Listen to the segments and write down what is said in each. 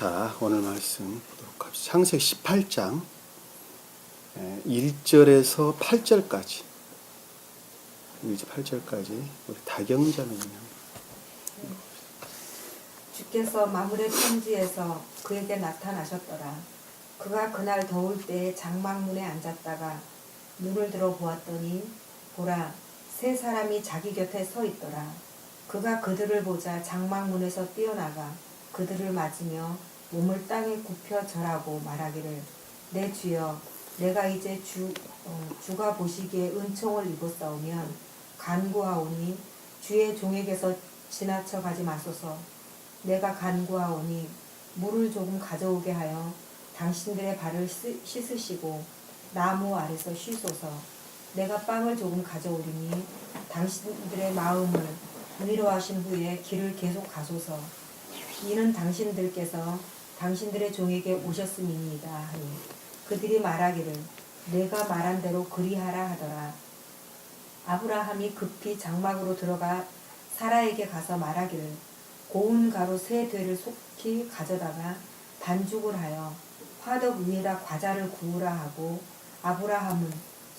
자, 오늘 말씀 보도록 합시다. 창세기 18장 1절에서 8절까지 8절까지 우리 다경자매님. 주께서 마물의 편지에서 그에게 나타나셨더라. 그가 그날 더울 때에 장막문에 앉았다가 눈을 들어 보았더니 보라, 세 사람이 자기 곁에 서 있더라. 그가 그들을 보자 장막문에서 뛰어나가 그들을 맞으며 몸을 땅에 굽혀 절하고 말하기를, 내 주여, 내가 이제 주가 보시기에 은총을 입었사오면 간구하오니 주의 종에게서 지나쳐 가지 마소서. 내가 간구하오니 물을 조금 가져오게 하여 당신들의 발을 씻으시고 나무 아래서 쉬소서. 내가 빵을 조금 가져오리니 당신들의 마음을 위로하신 후에 길을 계속 가소서. 이는 당신들께서 당신들의 종에게 오셨음이니이다 하니 그들이 말하기를, 내가 말한 대로 그리하라 하더라. 아브라함이 급히 장막으로 들어가 사라에게 가서 말하기를, 고운 가루 3되를 속히 가져다가 반죽을 하여 화덕 위에다 과자를 구우라 하고, 아브라함은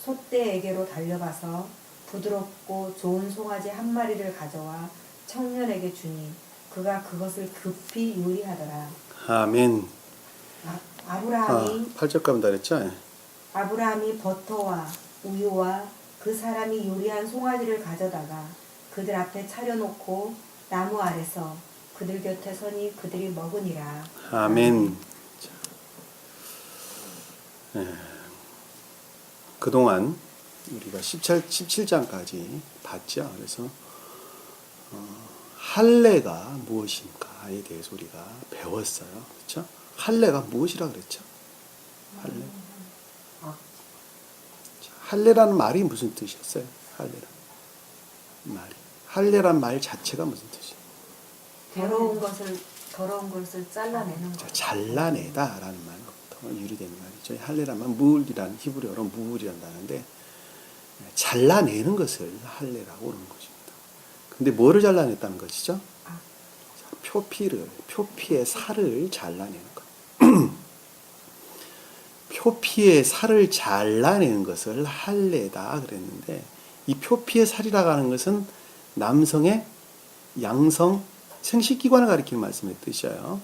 소떼에게로 달려가서 부드럽고 좋은 송아지 1마리를 가져와 청년에게 주니 그가 그것을 급히 요리하더라. 아멘. 아브라함이 8절 가면 다 그랬죠? 아브라함이 버터와 우유와 그 사람이 요리한 송아지를 가져다가 그들 앞에 차려놓고 나무 아래서 그들 곁에 서니 그들이 먹으니라. 아멘. 그동안 우리가 17장까지 봤죠. 그래서 할례가 무엇인가에 대해서 우리가 배웠어요. 그렇죠? 할례가 무엇이라 그랬죠? 할례. 할례라는 말이 무슨 뜻이었어요? 할례라는 말이. 할례라는 말 자체가 무슨 뜻이에요? 더러운 것을 잘라내는 것. 잘라내다라는 말부터 유래되는 말이죠. 할례라는 말, 무울이라는 히브리어로 무울이라는 단어인데 잘라내는 것을 할례라고 하는 것입니다. 근데 뭐를 잘라냈다는 것이죠? 표피의 살을 잘라내는 것. 표피의 살을 잘라내는 것을 할례다 그랬는데, 이 표피의 살이라고 하는 것은 남성의 양성 생식기관을 가리키는 말씀의 뜻이에요.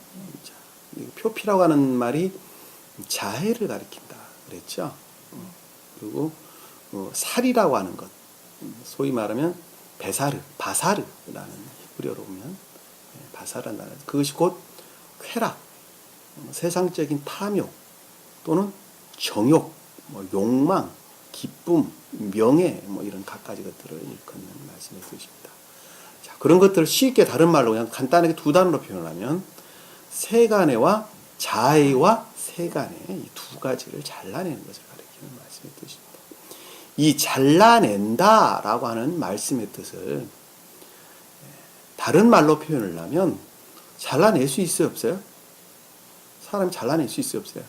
표피라고 하는 말이 자해를 가리킨다 그랬죠. 그리고 살이라고 하는 것, 소위 말하면 바사르라는 히브리어로 보면 바사르라는 단어, 그것이 곧 쾌락, 세상적인 탐욕 또는 정욕, 욕망, 기쁨, 명예, 이런 갖가지 것들을 일컫는 말씀의 뜻입니다. 자, 그런 것들을 쉽게 다른 말로 그냥 간단하게 2단어로 표현하면 세간애와 자해와 세간애, 이 2가지를 잘라내는 것을 가리키는 말씀의 뜻입니다. 이 잘라낸다라고 하는 말씀의 뜻을 다른 말로 표현을 하면 잘라낼 수 있어요, 없어요? 사람이 잘라낼 수 있어요, 없어요?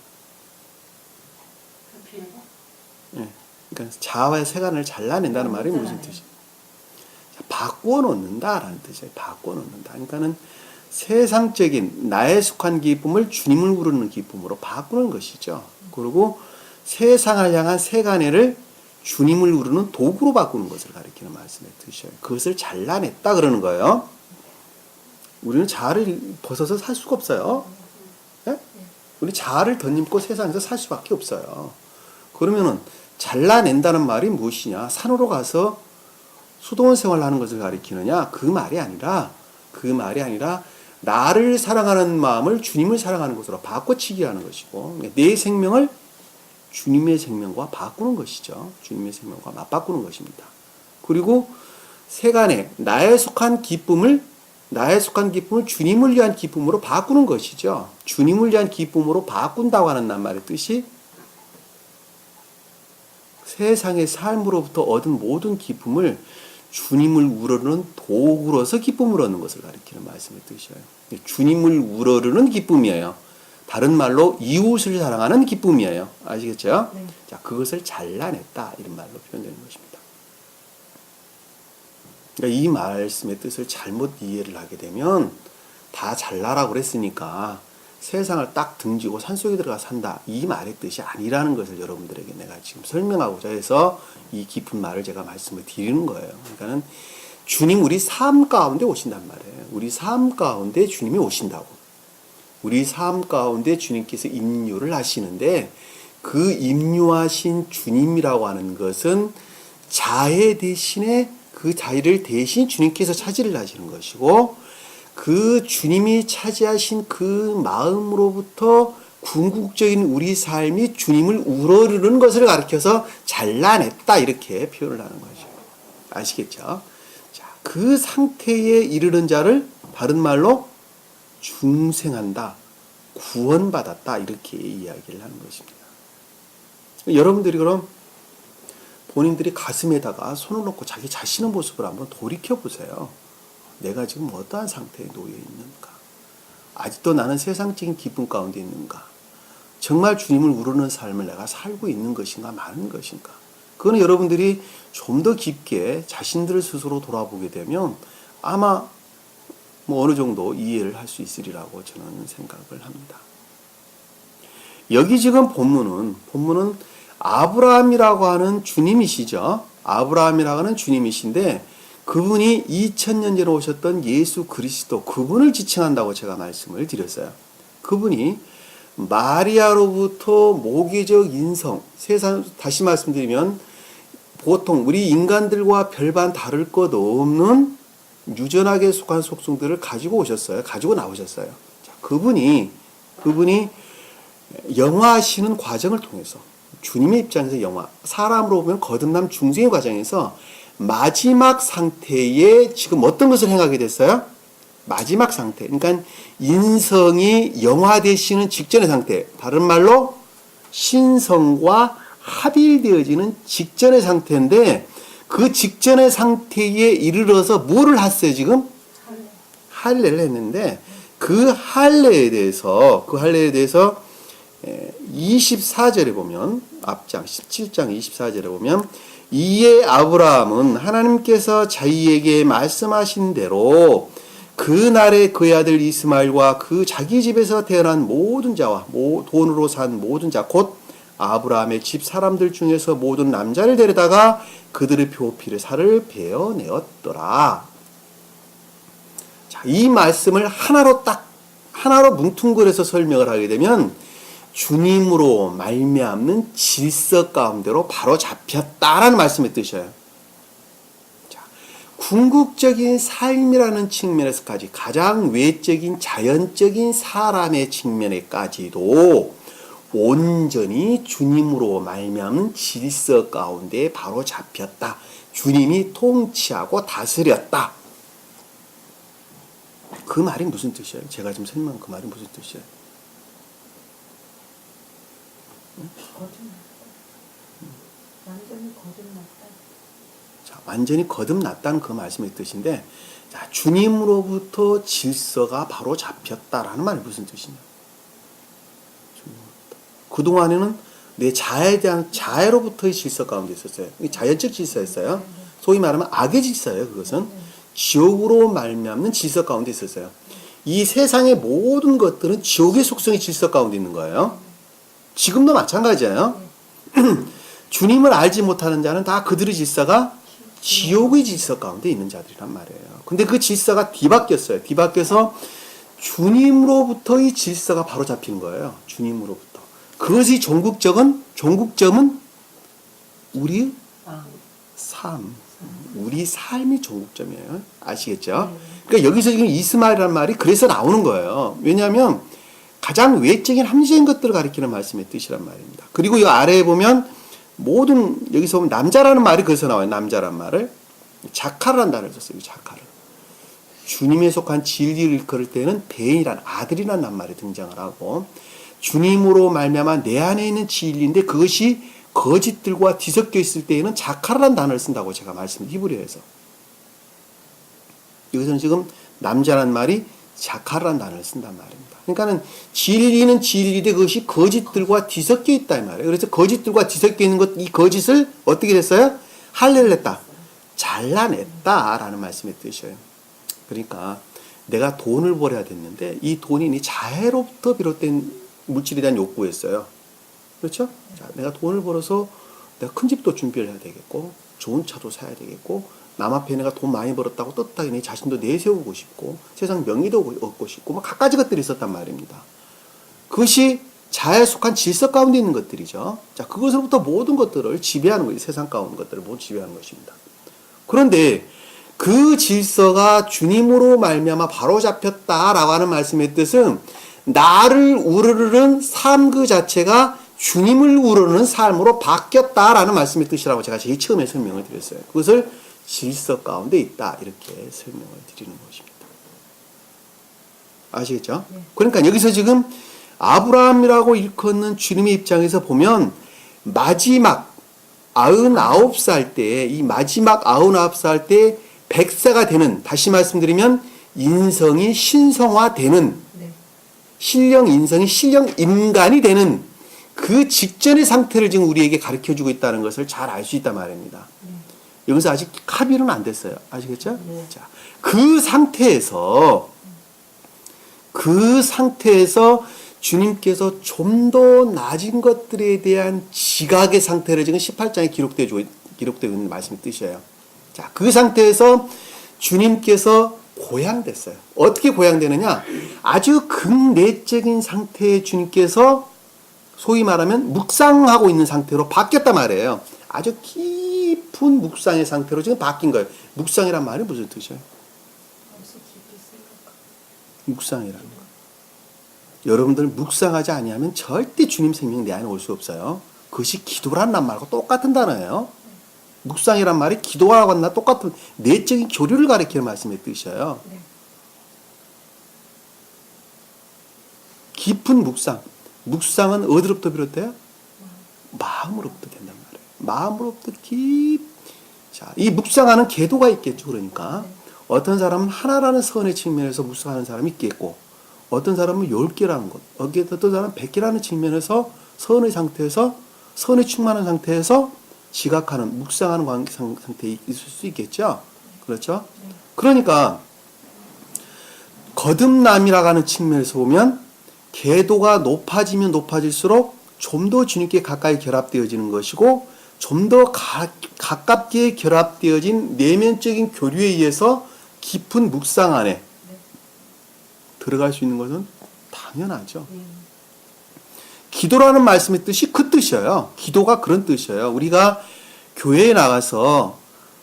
그러니까 자아와 세간을 잘라낸다는 말이 무슨 뜻이에요? 바꿔놓는다라는 뜻이에요. 바꿔놓는다. 그러니까는 세상적인 나에 속한 기쁨을 주님을 부르는 기쁨으로 바꾸는 것이죠. 그리고 세상을 향한 세간애를 주님을 부르는 도구로 바꾸는 것을 가리키는 말씀의 뜻이에요. 그것을 잘라냈다 그러는 거예요. 우리는 자아를 벗어서 살 수가 없어요. 네? 우리 자아를 덧입고 세상에서 살 수밖에 없어요. 그러면은 잘라낸다는 말이 무엇이냐? 산으로 가서 수도원 생활을 하는 것을 가리키느냐? 그 말이 아니라 나를 사랑하는 마음을 주님을 사랑하는 것으로 바꿔치기 하는 것이고, 내 생명을 주님의 생명과 바꾸는 것이죠. 주님의 생명과 맞바꾸는 것입니다. 그리고 세간에 나에 속한 기쁨을 주님을 위한 기쁨으로 바꾸는 것이죠. 주님을 위한 기쁨으로 바꾼다고 하는 말의 뜻이 세상의 삶으로부터 얻은 모든 기쁨을 주님을 우러르는 도구로서 기쁨을 얻는 것을 가리키는 말씀의 뜻이에요. 주님을 우러르는 기쁨이에요. 다른 말로 이웃을 사랑하는 기쁨이에요. 아시겠죠? 네. 자, 그것을 잘라냈다 이런 말로 표현되는 것입니다. 그러니까 이 말씀의 뜻을 잘못 이해를 하게 되면 다 잘라라고 그랬으니까 세상을 딱 등지고 산속에 들어가 산다. 이 말의 뜻이 아니라는 것을 여러분들에게 내가 지금 설명하고자 해서 이 깊은 말을 제가 말씀을 드리는 거예요. 그러니까는 주님 우리 삶 가운데 오신단 말이에요. 우리 삶 가운데 주님이 오신다고. 우리 삶 가운데 주님께서 임유를 하시는데 그 임유하신 주님이라고 하는 것은 자해 대신에 그 자리를 대신 주님께서 차지를 하시는 것이고 그 주님이 차지하신 그 마음으로부터 궁극적인 우리 삶이 주님을 우러르는 것을 가리켜서 잘라냈다 이렇게 표현을 하는 거죠. 아시겠죠? 자, 그 상태에 이르는 자를 바른 말로 중생한다, 구원받았다 이렇게 이야기를 하는 것입니다. 여러분들이 그럼 본인들이 가슴에다가 손을 놓고 자기 자신의 모습을 한번 돌이켜보세요. 내가 지금 어떠한 상태에 놓여 있는가? 아직도 나는 세상적인 기쁨 가운데 있는가? 정말 주님을 우러는 삶을 내가 살고 있는 것인가, 마는 것인가? 그거는 여러분들이 좀 더 깊게 자신들을 스스로 돌아보게 되면 아마 뭐 어느 정도 이해를 할 수 있으리라고 저는 생각을 합니다. 여기 지금 본문은 아브라함이라고 하는 주님이시죠. 아브라함이라고 하는 주님이신데 그분이 2000년 전에 오셨던 예수 그리스도 그분을 지칭한다고 제가 말씀을 드렸어요. 그분이 마리아로부터 모계적 인성, 세상 다시 말씀드리면 보통 우리 인간들과 별반 다를 것 없는 유전학에 속한 속성들을 가지고 오셨어요. 가지고 나오셨어요. 자, 그분이 영화하시는 과정을 통해서 주님의 입장에서 사람으로 보면 거듭남 중생의 과정에서 마지막 상태에 지금 어떤 것을 행하게 됐어요? 마지막 상태. 그러니까 인성이 영화되시는 직전의 상태. 다른 말로 신성과 합일되어지는 직전의 상태인데 그 직전의 상태에 이르러서 뭐를 했어요 지금? 할례를 했는데 그 할례에 대해서 24절에 보면 앞장 17장 24절에 보면 이에 아브라함은 하나님께서 자기에게 말씀하신 대로 그날에 그의 아들 이스마엘과 그 자기 집에서 태어난 모든 자와 돈으로 산 모든 자 곧 아브라함의 집 사람들 중에서 모든 남자를 데려다가 그들의 표피를 살을 베어내었더라. 자, 이 말씀을 하나로 뭉뚱그려서 설명을 하게 되면 주님으로 말미암는 질서 가운데로 바로 잡혔다라는 말씀의 뜻이에요. 자, 궁극적인 삶이라는 측면에서까지 가장 외적인 자연적인 사람의 측면에까지도 온전히 주님으로 말미암는 질서 가운데 바로 잡혔다. 주님이 통치하고 다스렸다. 그 말이 무슨 뜻이에요? 제가 지금 설명한 그 말이 무슨 뜻이에요? 완전히 거듭났다. 자, 완전히 거듭났다는 그 말씀의 뜻인데, 자, 주님으로부터 질서가 바로 잡혔다라는 말이 무슨 뜻이냐? 그동안에는 내 자아에 대한 자애로부터의 질서 가운데 있었어요. 자연적 질서였어요. 소위 말하면 악의 질서예요. 그것은 지옥으로 말미암는 질서 가운데 있었어요. 이 세상의 모든 것들은 지옥의 속성의 질서 가운데 있는 거예요. 지금도 마찬가지예요. 주님을 알지 못하는 자는 다 그들의 질서가 지옥의 질서 가운데 있는 자들이란 말이에요. 근데 그 질서가 뒤바뀌었어요. 뒤바뀌어서 주님으로부터의 질서가 바로 잡힌 거예요. 주님으로부터. 그것이 종국점은 우리 삶. 우리 삶이 종국점이에요. 아시겠죠? 그러니까 여기서 지금 이스마엘이라는 말이 그래서 나오는 거예요. 왜냐하면 가장 외적인 함정인 것들을 가리키는 말씀의 뜻이란 말입니다. 그리고 이 아래에 보면 여기서 보면 남자라는 말이 그래서 나와요. 남자라는 말을. 자카르라는 단어를 썼어요. 자카르. 주님에 속한 진리를 일컬을 때는 배인이라는 아들이라는 말이 등장을 하고 주님으로 말미암아 내 안에 있는 진리인데 그것이 거짓들과 뒤섞여 있을 때에는 자카르라는 단어를 쓴다고 제가 히브리어에서. 여기서는 지금 남자라는 말이 자카르라는 단어를 쓴단 말입니다. 그러니까는 진리는 진리인데 그것이 거짓들과 뒤섞여 있다 이 말이에요. 그래서 거짓들과 뒤섞여 있는 이 거짓을 어떻게 됐어요? 할례를 했다. 잘라냈다라는 말씀의 뜻이에요. 그러니까 내가 돈을 벌어야 됐는데 이 돈이 네 자해로부터 비롯된 물질에 대한 욕구였어요. 그렇죠? 자, 내가 돈을 벌어서 내가 큰 집도 준비를 해야 되겠고 좋은 차도 사야 되겠고 남 앞에 내가 돈 많이 벌었다고 떳떳하게 내 자신도 내세우고 싶고 세상 명예도 얻고 싶고 막 갖가지 것들이 있었단 말입니다. 그것이 자아에 속한 질서 가운데 있는 것들이죠. 자, 그것으로부터 모든 것들을 지배하는 거예요. 세상 가운데 것들을 모두 지배하는 것입니다. 그런데 그 질서가 주님으로 말미암아 바로잡혔다라고 하는 말씀의 뜻은 나를 우러르는 삶 그 자체가 주님을 우러르는 삶으로 바뀌었다라는 말씀의 뜻이라고 제가 제일 처음에 설명을 드렸어요. 그것을 질서 가운데 있다 이렇게 설명을 드리는 것입니다. 아시겠죠? 네. 그러니까 여기서 지금 아브라함이라고 일컫는 주님의 입장에서 보면 마지막 99살 때, 이 마지막 99살 때 100세가 되는, 다시 말씀드리면 인성이 신성화되는, 네. 신령 인성이 신령 인간이 되는 그 직전의 상태를 지금 우리에게 가르쳐주고 있다는 것을 잘 알 수 있단 말입니다. 네. 여기서 아직 카비는 안 됐어요. 아시겠죠? 네. 자, 그 상태에서 주님께서 좀 더 낮은 것들에 대한 지각의 상태를 지금 18장에 기록되어 있는 말씀의 뜻이에요. 자, 그 상태에서 주님께서 고향됐어요. 어떻게 고향되느냐? 아주 극내적인 상태의 주님께서 소위 말하면 묵상하고 있는 상태로 바뀌었단 말이에요. 아주 깊은 묵상의 상태로 지금 바뀐 거예요. 묵상이란 말이 무슨 뜻이에요? 묵상이라는 거. 여러분들 묵상하지 아니하면 절대 주님 생명 내 안에 올 수 없어요. 그것이 기도란 말과 똑같은 단어예요. 묵상이란 말이 기도하고 나 똑같은 내적인 교류를 가리키는 말씀의 뜻이에요. 네. 깊은 묵상. 묵상은 어디로부터 비롯돼요? 마음으로부터 된단 말이에요. 마음으로부터 자, 이 묵상하는 계도가 있겠죠. 그러니까 어떤 사람은 하나라는 선의 측면에서 묵상하는 사람이 있겠고 어떤 사람은 10개라는 것, 어떤 사람은 100개라는 측면에서 선의 상태에서 선에 충만한 상태에서 지각하는 묵상하는 상태에 있을 수 있겠죠. 그렇죠? 그러니까 거듭남이라고 하는 측면에서 보면 계도가 높아지면 높아질수록 좀 더 주님께 가까이 결합되어지는 것이고 좀 더 가깝게 결합되어진 내면적인 교류에 의해서 깊은 묵상 안에 들어갈 수 있는 것은 당연하죠. 기도라는 말씀의 뜻이 그 뜻이에요. 기도가 그런 뜻이에요. 우리가 교회에 나가서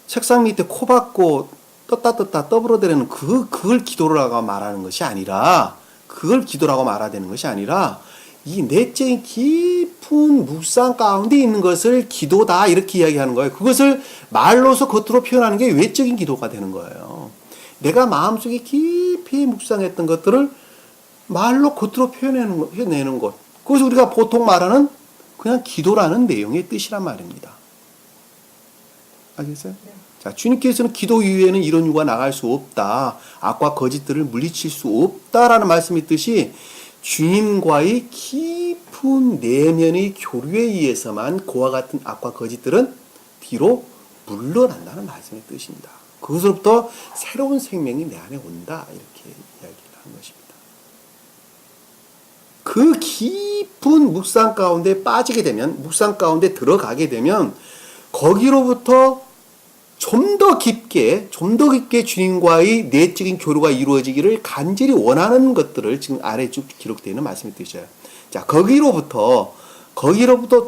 책상 밑에 코 박고 떴다 떠부러대는 그걸 기도라고 말하는 것이 아니라 그걸 기도라고 말해야 되는 것이 아니라 이 내적인 깊은 묵상 가운데 있는 것을 기도다 이렇게 이야기하는 거예요. 그것을 말로서 겉으로 표현하는 게 외적인 기도가 되는 거예요. 내가 마음속에 깊이 묵상했던 것들을 말로 겉으로 표현해내는 것. 그것을 우리가 보통 말하는 그냥 기도라는 내용의 뜻이란 말입니다. 알겠어요? 네. 자, 주님께서는 기도 이후에는 이런 유가 나갈 수 없다. 악과 거짓들을 물리칠 수 없다라는 말씀의 뜻이 주님과의 깊은 내면의 교류에 의해서만 그와 같은 악과 거짓들은 뒤로 물러난다는 말씀의 뜻입니다. 그것으로부터 새로운 생명이 내 안에 온다. 이렇게 이야기를 하는 것입니다. 그 깊은 묵상 가운데 빠지게 되면, 묵상 가운데 들어가게 되면, 거기로부터 좀 더 깊게 주님과의 내적인 교류가 이루어지기를 간절히 원하는 것들을 지금 아래에 쭉 기록되어 있는 말씀이 뜻이에요. 자, 거기로부터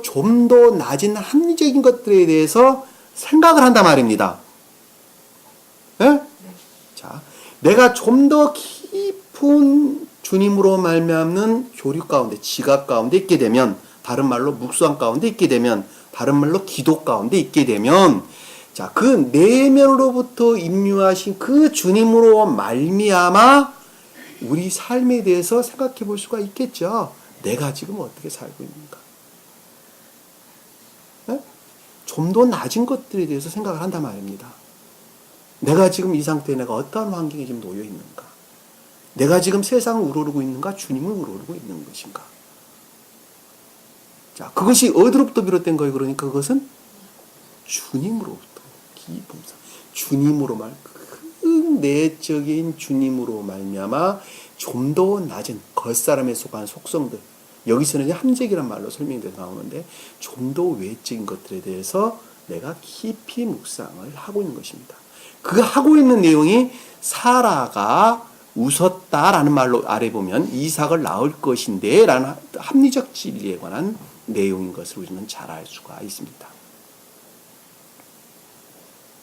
좀 더 낮은 합리적인 것들에 대해서 생각을 한단 말입니다. 네? 자, 내가 좀 더 깊은 주님으로 말미암는 교류 가운데, 지각 가운데 있게 되면, 다른 말로 묵상 가운데 있게 되면, 다른 말로 기도 가운데 있게 되면, 자, 그 내면으로부터 임유하신 그 주님으로 말미암아 우리 삶에 대해서 생각해 볼 수가 있겠죠. 내가 지금 어떻게 살고 있는가? 네? 좀 더 낮은 것들에 대해서 생각을 한단 말입니다. 내가 지금 이 상태에 내가 어떠한 환경에 지금 놓여 있는가? 내가 지금 세상을 우러르고 있는가? 주님을 우러르고 있는 것인가? 자, 그것이 어디로부터 비롯된 거예요? 그러니까 그것은 주님으로부터 깊은 주님으로 말 극내적인 주님으로 말미암아 좀 더 낮은 겉사람에 속한 속성들, 여기서는 함재기란 말로 설명돼서 나오는데 좀 더 외적인 것들에 대해서 내가 깊이 묵상을 하고 있는 것입니다. 그 하고 있는 내용이 사라가 웃었다라는 말로 아래 보면 이삭을 낳을 것인데 라는 합리적 진리에 관한 내용인 것을 우리는 잘 알 수가 있습니다.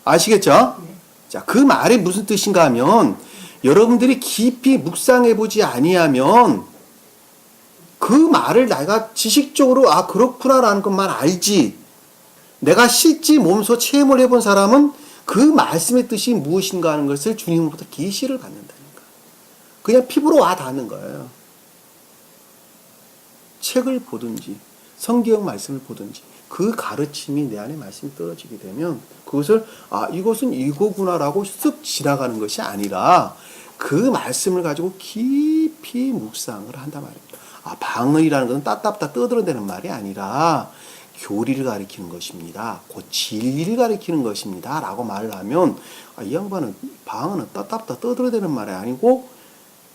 아시겠죠? 네. 자, 그 말이 무슨 뜻인가 하면 여러분들이 깊이 묵상해 보지 아니하면 그 말을 내가 지식적으로 아 그렇구나라는 것만 알지, 내가 실제 몸소 체험을 해본 사람은 그 말씀의 뜻이 무엇인가 하는 것을 주님으로부터 계시를 받는다니까. 그냥 피부로 와 닿는 거예요. 책을 보든지 성경 말씀을 보든지 그 가르침이 내 안에 말씀이 떨어지게 되면 그것을 아 이것은 이거구나라고 쓱 지나가는 것이 아니라 그 말씀을 가지고 깊이 묵상을 한단 말입니다. 아 방언이라는 것은 따따따 떠들어대는 말이 아니라 교리를 가리키는 것입니다. 곧 진리를 가리키는 것입니다. 라고 말을 하면 아, 이 양반은 방언은 따따따 떠들어대는 말이 아니고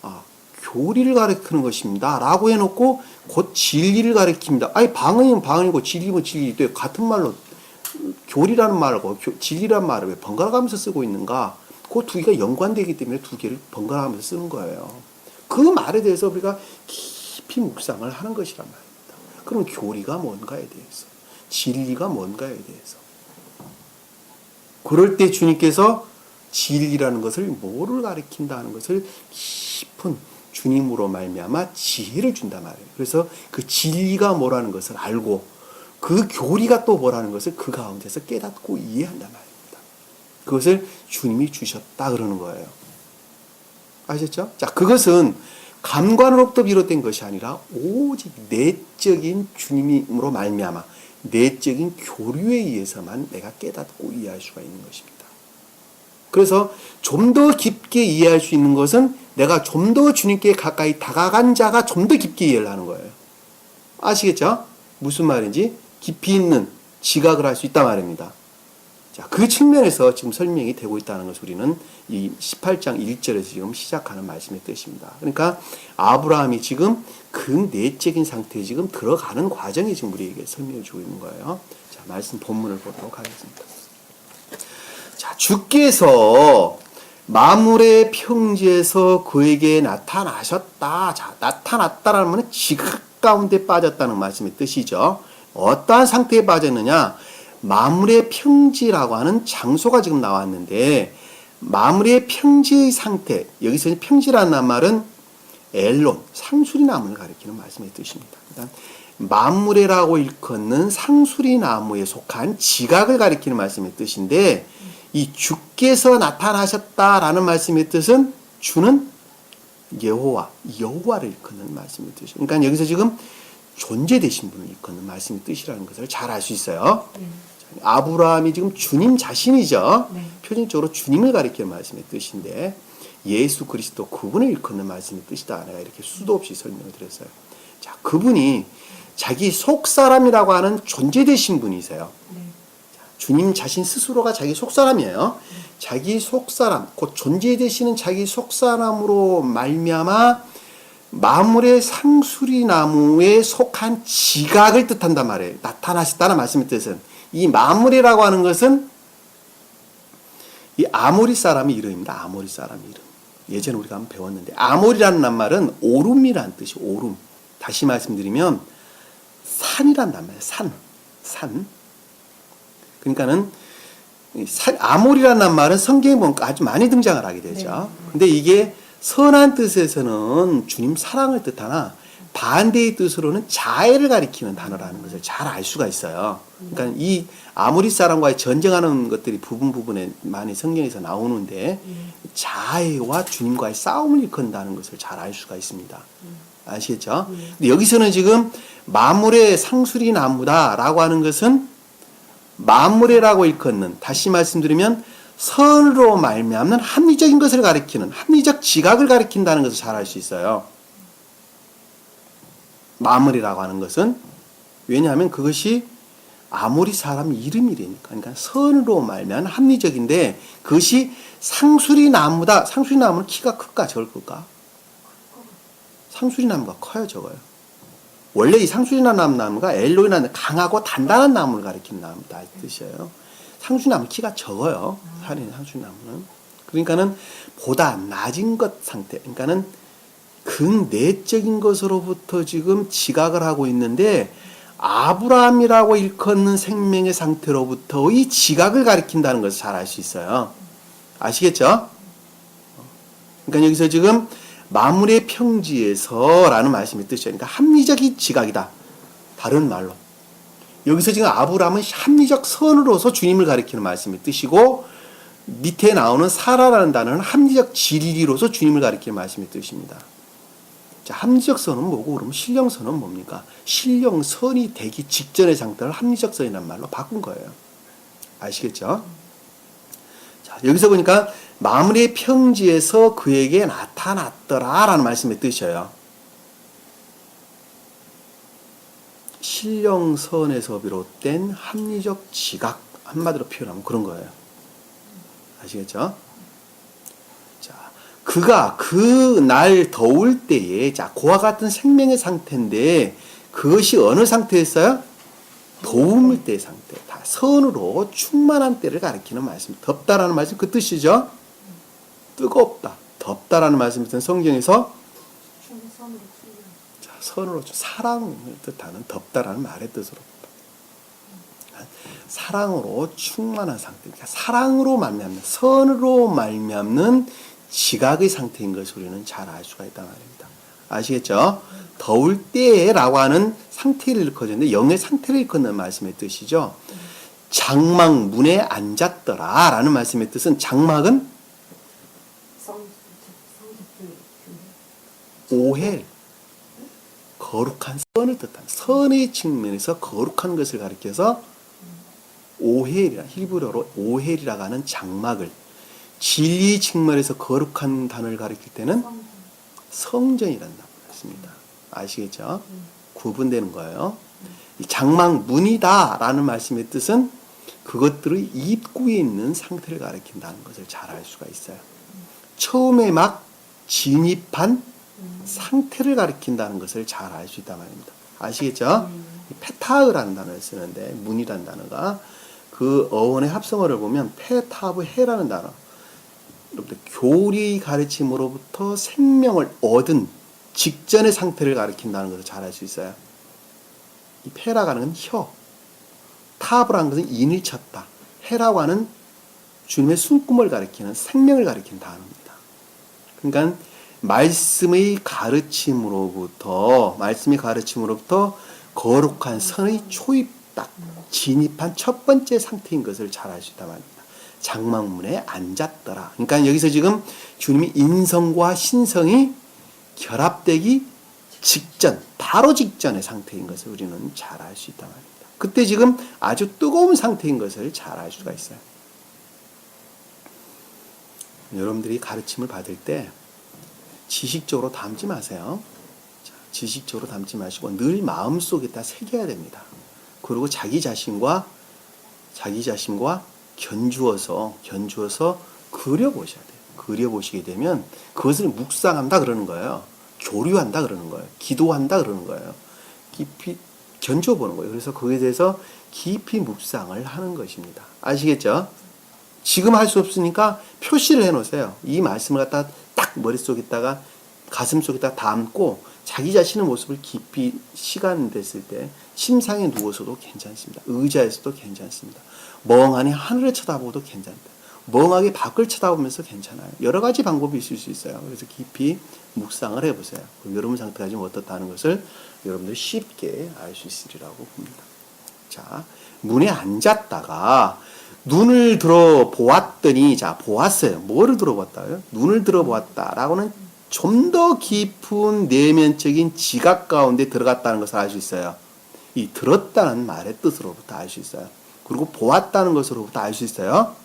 아, 교리를 가리키는 것입니다. 라고 해놓고 곧 진리를 가리킵니다. 아니 방언이면 방언이고 진리면 진리인데 같은 말로 교리라는 말하고 진리라는 말을 왜 번갈아가면서 쓰고 있는가? 그 두 개가 연관되기 때문에 두 개를 번갈아가면서 쓰는 거예요. 그 말에 대해서 우리가 깊이 묵상을 하는 것이란 말입니다. 그럼 교리가 뭔가에 대해서, 진리가 뭔가에 대해서. 그럴 때 주님께서 진리라는 것을 뭐를 가리킨다는 것을 깊은 주님으로 말미암아 지혜를 준단 말이에요. 그래서 그 진리가 뭐라는 것을 알고 그 교리가 또 뭐라는 것을 그 가운데서 깨닫고 이해한단 말입니다. 그것을 주님이 주셨다 그러는 거예요. 아셨죠? 자, 그것은 감관으로부터 비롯된 것이 아니라 오직 내적인 주님으로 말미암아 내적인 교류에 의해서만 내가 깨닫고 이해할 수가 있는 것입니다. 그래서 좀 더 깊게 이해할 수 있는 것은 내가 좀 더 주님께 가까이 다가간 자가 좀 더 깊게 이해를 하는 거예요. 아시겠죠? 무슨 말인지 깊이 있는 지각을 할 수 있단 말입니다. 자, 그 측면에서 지금 설명이 되고 있다는 것을 우리는 이 18장 1절에서 지금 시작하는 말씀의 뜻입니다. 그러니까 아브라함이 지금 그 내적인 상태에 지금 들어가는 과정이 지금 우리에게 설명해 주고 있는 거예요. 자, 말씀 본문을 보도록 하겠습니다. 자, 주께서 만물의 평지에서 그에게 나타나셨다. 자, 나타났다라는 말은 지각 가운데 빠졌다는 말씀의 뜻이죠. 어떠한 상태에 빠졌느냐? 만물의 평지라고 하는 장소가 지금 나왔는데 만물의 평지의 상태, 여기서 평지라는 말은 엘론, 상수리나무를 가리키는 말씀의 뜻입니다. 그러니까 만물에라고 일컫는 상수리나무에 속한 지각을 가리키는 말씀의 뜻인데 이 주께서 나타나셨다라는 말씀의 뜻은 주는 여호와를 일컫는 말씀의 뜻이에요. 그러니까 여기서 지금 존재되신 분을 일컫는 말씀의 뜻이라는 것을 잘 알 수 있어요. 아브라함이 지금 주님 자신이죠. 네. 표준적으로 주님을 가리키는 말씀의 뜻인데 예수 그리스도 그분을 일컫는 말씀의 뜻이다. 내가 이렇게 수도 없이 설명을 드렸어요. 자, 그분이 자기 속사람이라고 하는 존재되신 분이세요. 네. 주님 자신 스스로가 자기 속사람이에요. 자기 속사람, 곧 존재되시는 자기 속사람으로 말미암아 만물의 상수리나무에 속한 지각을 뜻한단 말이에요. 나타나셨다는 말씀의 뜻은 이 만물이라고 하는 것은 이 아모리 사람의 이름입니다. 아모리 사람의 이름. 예전에 우리가 한번 배웠는데 아모리라는 말은 오름이라는 뜻이 오름. 다시 말씀드리면 산이란 말이에요. 산. 그러니까는 아모리라는 말은 성경에 보면 아주 많이 등장을 하게 되죠. 근데 이게 선한 뜻에서는 주님 사랑을 뜻하나 반대의 뜻으로는 자애를 가리키는 단어라는 것을 잘 알 수가 있어요. 그러니까 이 아모리 사람과의 전쟁하는 것들이 부분에 많이 성경에서 나오는데 자애와 주님과의 싸움을 일컫는다는 것을 잘 알 수가 있습니다. 아시겠죠? 근데 여기서는 지금 만물의 상수리 나무다라고 하는 것은 만물이라고 일컫는, 다시 말씀드리면 선으로 말미암는 합리적인 것을 가리키는 합리적 지각을 가리킨다는 것을 잘 알 수 있어요. 만물이라고 하는 것은 왜냐하면 그것이 아무리 사람 이름이라니까. 그러니까 선으로 말면 합리적인데 그것이 상수리 나무다. 상수리 나무는 키가 클까 적을까? 상수리 나무가 커요, 적어요? 원래 이 상수리 나무가 엘로이나 강하고 단단한 나무를 가리키는 나무다 이 뜻이에요. 상수리 나무 키가 적어요. 살인 상수리 나무는. 그러니까는 보다 낮은 것 상태. 그러니까는 근내적인 것으로부터 지금 지각을 하고 있는데 아브라함이라고 일컫는 생명의 상태로부터의 지각을 가리킨다는 것을 잘 알 수 있어요. 아시겠죠? 그러니까 여기서 지금 만물의 평지에서라는 말씀이 뜻이에요. 그러니까 합리적인 지각이다. 다른 말로. 여기서 지금 아브라함은 합리적 선으로서 주님을 가리키는 말씀이 뜻이고 밑에 나오는 사라라는 단어는 합리적 진리로서 주님을 가리키는 말씀이 뜻입니다. 자, 합리적 선은 뭐고 그러면 신령선은 뭡니까? 신령선이 되기 직전의 상태를 합리적 선이라는 말로 바꾼 거예요. 아시겠죠? 자, 여기서 보니까 만물의 평지에서 그에게 나타났더라 라는 말씀의 뜻이에요. 신령선에서 비롯된 합리적 지각, 한마디로 표현하면 그런 거예요. 아시겠죠? 자, 그가 그 날 더울 때에, 자, 그와 같은 생명의 상태인데, 그것이 어느 상태였어요? 더울 때의 상태. 다 선으로 충만한 때를 가리키는 말씀. 덥다라는 말씀, 그 뜻이죠? 뜨겁다. 덥다라는 말씀이 있던 성경에서, 자, 선으로, 사랑을 뜻하는 덥다라는 말의 뜻으로. 사랑으로 충만한 상태. 그러니까 사랑으로 말미암는, 선으로 말미암는 지각의 상태인 것을 우리는 잘 알 수가 있단 말입니다. 아시겠죠? 더울 때라고 하는 상태를 일컫는데 영의 상태를 일컫는 말씀의 뜻이죠. 장막 문에 앉았더라 라는 말씀의 뜻은 장막은 오헬, 거룩한 선을 뜻한 선의 측면에서 거룩한 것을 가리켜서 오헬이라 히브리어로 오헬이라고 하는 장막을 진리 측면에서 거룩한 단어를 가리킬 때는 성전이라는 단어가 있습니다. 아시겠죠? 구분되는 거예요. 이 장막 문이다라는 말씀의 뜻은 그것들의 입구에 있는 상태를 가리킨다는 것을 잘 알 수가 있어요. 처음에 막 진입한 상태를 가리킨다는 것을 잘 알 수 있단 말입니다. 아시겠죠? 페타흐라는 단어를 쓰는데 문이라는 단어가 그 어원의 합성어를 보면 페타브 해라는 단어. 교리 가르침으로부터 생명을 얻은 직전의 상태를 가리킨다는 것을 잘 알 수 있어요. 이 페라고 하는 건 혀, 타브라는 것은 인을 쳤다. 해라고 하는 주님의 숨꿈을 가리키는 생명을 가리키는 단어입니다. 그러니까 말씀의 가르침으로부터 거룩한 선의 초입 딱 진입한 첫 번째 상태인 것을 잘 알 수 있단 말입니다. 장막문에 앉았더라. 그러니까 여기서 지금 주님이 인성과 신성이 결합되기 직전, 바로 직전의 상태인 것을 우리는 잘 알 수 있단 말입니다. 그때 지금 아주 뜨거운 상태인 것을 잘 알 수가 있어요. 여러분들이 가르침을 받을 때 지식적으로 담지 마세요. 자, 지식적으로 담지 마시고 늘 마음속에다 새겨야 됩니다. 그리고 자기 자신과 견주어서 그려보셔야 돼요. 그려보시게 되면 그것을 묵상한다 그러는 거예요. 교류한다 그러는 거예요. 기도한다 그러는 거예요. 깊이 견주어보는 거예요. 그래서 그에 대해서 깊이 묵상을 하는 것입니다. 아시겠죠? 지금 할 수 없으니까 표시를 해놓으세요. 이 말씀을 갖다 딱 머릿속에다가 가슴속에다 담고 자기 자신의 모습을 깊이 시간 됐을 때 침상에 누워서도 괜찮습니다. 의자에서도 괜찮습니다. 멍하니 하늘을 쳐다보고도 괜찮다. 멍하게 밖을 쳐다보면서 괜찮아요. 여러 가지 방법이 있을 수 있어요. 그래서 깊이 묵상을 해보세요. 그럼 여러분 상태가 지금 어떻다는 것을 여러분들이 쉽게 알 수 있으리라고 봅니다. 자, 문에 앉았다가 눈을 들어 보았더니, 자, 보았어요. 뭐를 들어봤다요? 눈을 들어 보았다라고는 좀 더 깊은 내면적인 지각 가운데 들어갔다는 것을 알 수 있어요. 이 들었다는 말의 뜻으로부터 알 수 있어요. 그리고 보았다는 것으로부터 알 수 있어요.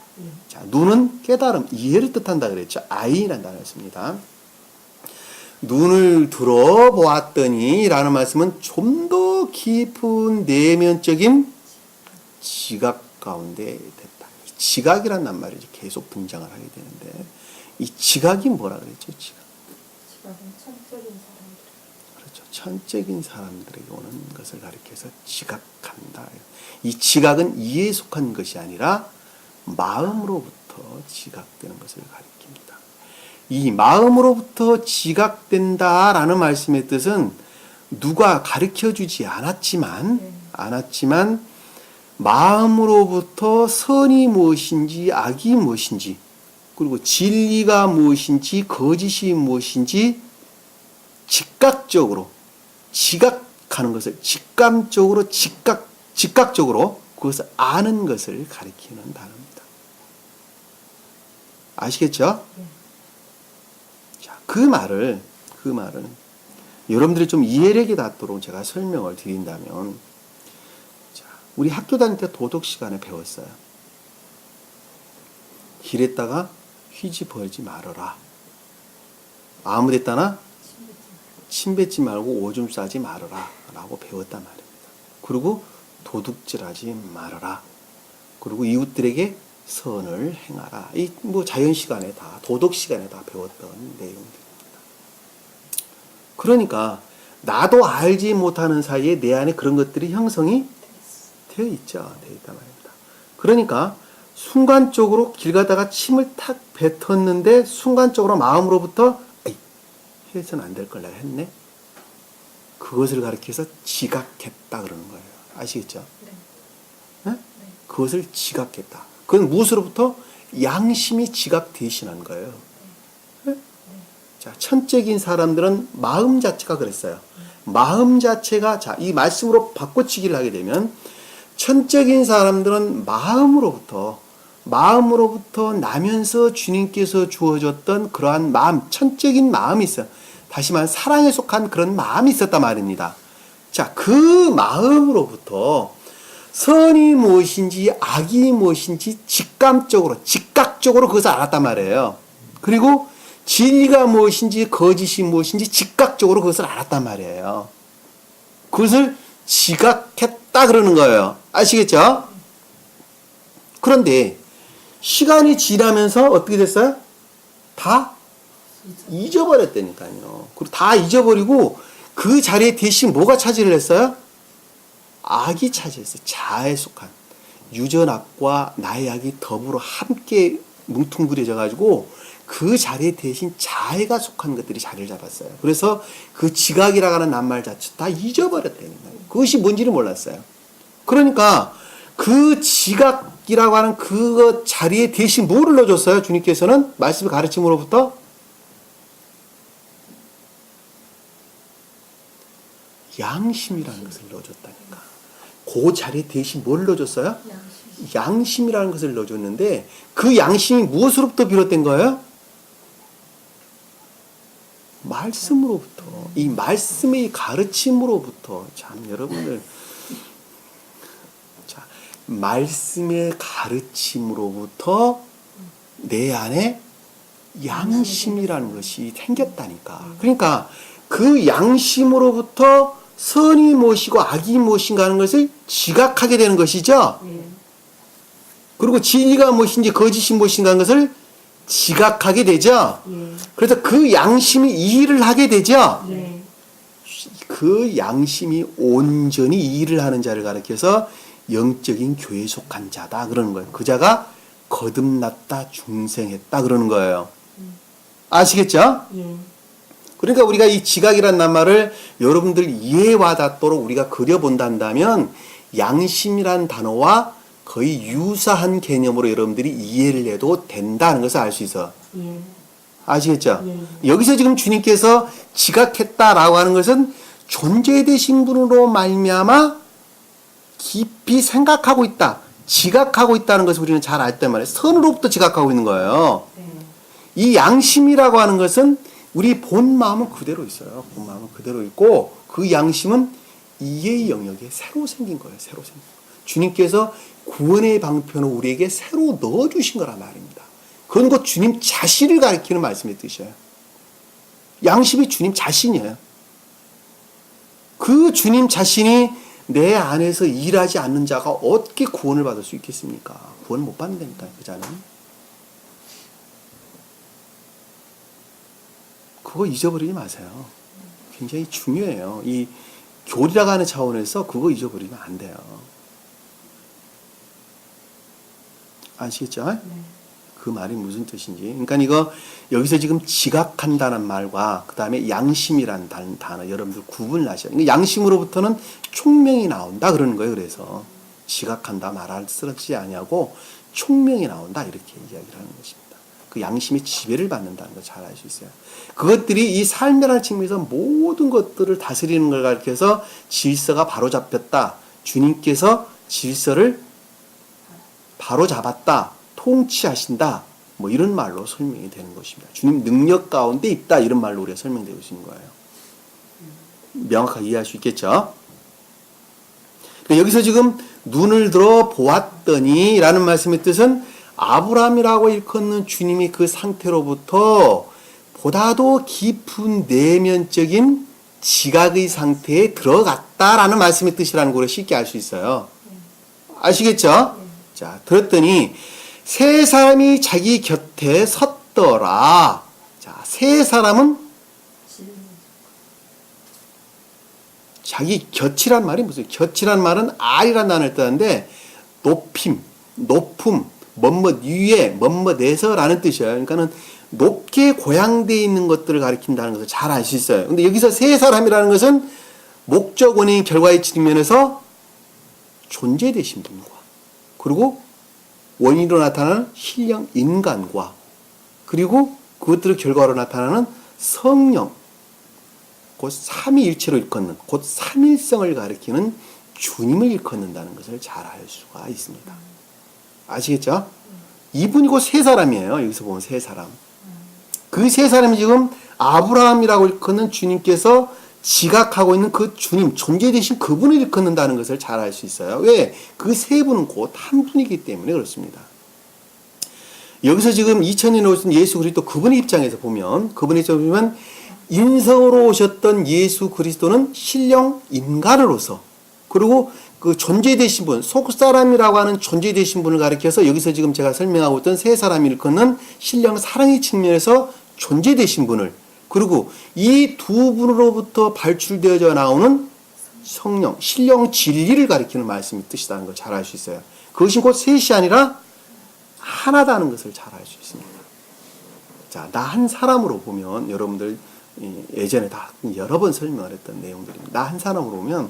자, 눈은 깨달음, 이해를 뜻한다 그랬죠. 아이라는 단어였습니다. 눈을 들어보았더니 라는 말씀은 좀 더 깊은 내면적인 지각 가운데 됐다. 이 지각이란 낱말이 계속 등장을 하게 되는데 이 지각이 뭐라 그랬죠? 지각. 지각은 천적인 사람들. 그렇죠. 천적인 사람들에게 오는 것을 가리켜서 지각한다. 이 지각은 이에 속한 것이 아니라 마음으로부터 지각되는 것을 가리킵니다. 이 마음으로부터 지각된다라는 말씀의 뜻은 누가 가르쳐주지 않았지만 마음으로부터 선이 무엇인지 악이 무엇인지 그리고 진리가 무엇인지 거짓이 무엇인지 즉각적으로 지각하는 것을 즉각적으로 그것을 아는 것을 가리키는 단어입니다. 아시겠죠? 자, 그 말은 여러분들이 좀 이해력이 닿도록 제가 설명을 드린다면, 자, 우리 학교 다닐 때 도덕 시간에 배웠어요. 길에다가 휘지 벌지 말아라. 아무 데다나 침 뱉지 말고 오줌 싸지 말아라 라고 배웠단 말입니다. 그리고 도둑질하지 말아라. 그리고 이웃들에게 선을 행하라. 이 뭐 자연 시간에 다 도덕 시간에 다 배웠던 내용들입니다. 그러니까 나도 알지 못하는 사이에 내 안에 그런 것들이 형성이 되어 있죠. 되어 있단 말입니다. 그러니까 순간적으로 길 가다가 침을 탁 뱉었는데 순간적으로 마음으로부터 에이, 해서는 안 될 걸 내가 했네. 그것을 가리켜서 지각했다 그러는 거예요. 아시겠죠? 네? 네? 그것을 지각했다. 그건 무엇으로부터? 양심이 지각 대신한 거예요. 네? 자, 천적인 사람들은 마음 자체가 그랬어요. 마음 자체가, 자, 이 말씀으로 바꿔치기를 하게 되면 천적인 사람들은 마음으로부터 나면서 주님께서 주어졌던 그러한 마음, 천적인 마음이 있어요. 다시 말하면 사랑에 속한 그런 마음이 있었단 말입니다. 자, 그 마음으로부터 선이 무엇인지 악이 무엇인지 즉각적으로 그것을 알았단 말이에요. 그리고 진리가 무엇인지 거짓이 무엇인지 즉각적으로 그것을 알았단 말이에요. 그것을 지각했다 그러는 거예요. 아시겠죠? 그런데 시간이 지나면서 어떻게 됐어요? 다 잊어버렸다니까요. 그리고 다 잊어버리고 그 자리에 대신 뭐가 차지를 했어요? 악이 차지했어요. 자아에 속한 유전악과 나의 악이 더불어 함께 뭉뚱그려져 가지고 그 자리에 대신 자아가 속한 것들이 자리를 잡았어요. 그래서 그 지각이라고 하는 낱말 자체 다 잊어버렸다니까요. 그것이 뭔지를 몰랐어요. 그러니까 그 지각이라고 하는 그 자리에 대신 뭐를 넣어줬어요? 주님께서는 말씀을 가르침으로부터 양심이라는 것을 넣어줬다니까. 그 자리에 대신 뭘 넣어줬어요? 양심이라는 것을 넣어줬는데 그 양심이 무엇으로부터 비롯된 거예요? 말씀으로부터. 이 말씀의 가르침으로부터. 참 여러분들, 자, 말씀의 가르침으로부터 내 안에 양심이라는 것이 생겼다니까. 그러니까 그 양심으로부터 선이 무엇이고 악이 무엇인가 하는 것을 지각하게 되는 것이죠. 그리고 진리가 무엇인지 거짓이 무엇인가 하는 것을 지각하게 되죠. 그래서 그 양심이 이 일을 하게 되죠. 그 양심이 온전히 이 일을 하는 자를 가리켜서 영적인 교회에 속한 자다 그러는 거예요. 그 자가 거듭났다 중생했다 그러는 거예요. 아시겠죠? 그러니까 우리가 이 지각이라는 낱말을 여러분들 이해에 와닿도록 우리가 그려본다면 양심이란 단어와 거의 유사한 개념으로 여러분들이 이해를 해도 된다는 것을 알 수 있어. 아시겠죠? 여기서 지금 주님께서 지각했다라고 하는 것은 존재 되신 분으로 말미암아 깊이 생각하고 있다, 지각하고 있다는 것을 우리는 잘 알 때 말이에요. 선으로부터 지각하고 있는 거예요. 이 양심이라고 하는 것은 우리 본 마음은 그대로 있어요. 본 마음은 그대로 있고 그 양심은 이해의 영역에 새로 생긴 거예요. 새로 생긴 거예요. 주님께서 구원의 방편을 우리에게 새로 넣어주신 거란 말입니다. 그건 곧 주님 자신을 가리키는 말씀의 뜻이에요. 양심이 주님 자신이에요. 그 주님 자신이 내 안에서 일하지 않는 자가 어떻게 구원을 받을 수 있겠습니까? 구원을 못 받는다니까, 그 자는. 그거 잊어버리지 마세요. 굉장히 중요해요. 이 교리라고 하는 차원에서 그거 잊어버리면 안 돼요. 아시겠죠? 네. 그 말이 무슨 뜻인지. 그러니까 이거 여기서 지금 지각한다는 말과 그 다음에 양심이라는 단어 여러분들 구분을 하셔야 돼요. 양심으로부터는 총명이 나온다 그러는 거예요. 그래서 지각한다 말할 쓰지 아니하고 총명이 나온다 이렇게 이야기를 하는 것입니다. 그 양심의 지배를 받는다는 걸 잘 알 수 있어요. 그것들이 이 삶이라는 측면에서 모든 것들을 다스리는 걸 가리켜서 질서가 바로 잡혔다. 주님께서 질서를 바로 잡았다. 통치하신다. 뭐 이런 말로 설명이 되는 것입니다. 주님 능력 가운데 있다. 이런 말로 우리가 설명되고 있는 거예요. 명확하게 이해할 수 있겠죠? 여기서 지금 눈을 들어 보았더니 라는 말씀의 뜻은 아브라함이라고 일컫는 주님이 그 상태로부터 보다도 깊은 내면적인 지각의 상태에 들어갔다라는 말씀의 뜻이라는 걸 쉽게 알 수 있어요. 아시겠죠? 자, 들었더니 세 사람이 자기 곁에 섰더라. 자, 세 사람은 자기 곁이란 말이 무슨, 곁이란 말은 R이란 단어를 뜻하는데 높임, 높음, 뭐뭐 위에, 뭐뭐에서 라는 뜻이에요. 그러니까는 높게 고양되어 있는 것들을 가리킨다는 것을 잘 알 수 있어요. 근데 여기서 세 사람이라는 것은 목적, 원인, 결과의 측면에서 존재되신 분과 그리고 원인으로 나타나는 신령 인간과 그리고 그것들의 결과로 나타나는 성령, 곧 삼위일체로 일컫는, 곧 삼일성을 가리키는 주님을 일컫는다는 것을 잘 알 수가 있습니다. 아시겠죠? 이분이 곧 세 사람이에요. 여기서 보면 세 사람. 그 세 사람이 지금 아브라함이라고 일컫는 주님께서 지각하고 있는 그 주님, 존재되신 그분을 일컫는다는 것을 잘 알 수 있어요. 왜? 그 세 분은 곧 한 분이기 때문에 그렇습니다. 여기서 지금 2000년에 오신 예수 그리스도 그분의 입장에서 보면, 그분의 입장에서 보면 인성으로 오셨던 예수 그리스도는 신령 인간으로서, 그리고 그 존재되신 분, 속사람이라고 하는 존재되신 분을 가리켜서 여기서 지금 제가 설명하고 있던 세 사람이 일컫는 신령 사랑의 측면에서 존재되신 분을, 그리고 이 두 분으로부터 발출되어져 나오는 성령, 신령 진리를 가리키는 말씀이 뜻이라는 걸 잘 알 수 있어요. 그것이 곧 셋이 아니라 하나다는 것을 잘 알 수 있습니다. 자, 나 한 사람으로 보면 여러분들 예전에 다 여러 번 설명을 했던 내용들입니다. 나 한 사람으로 보면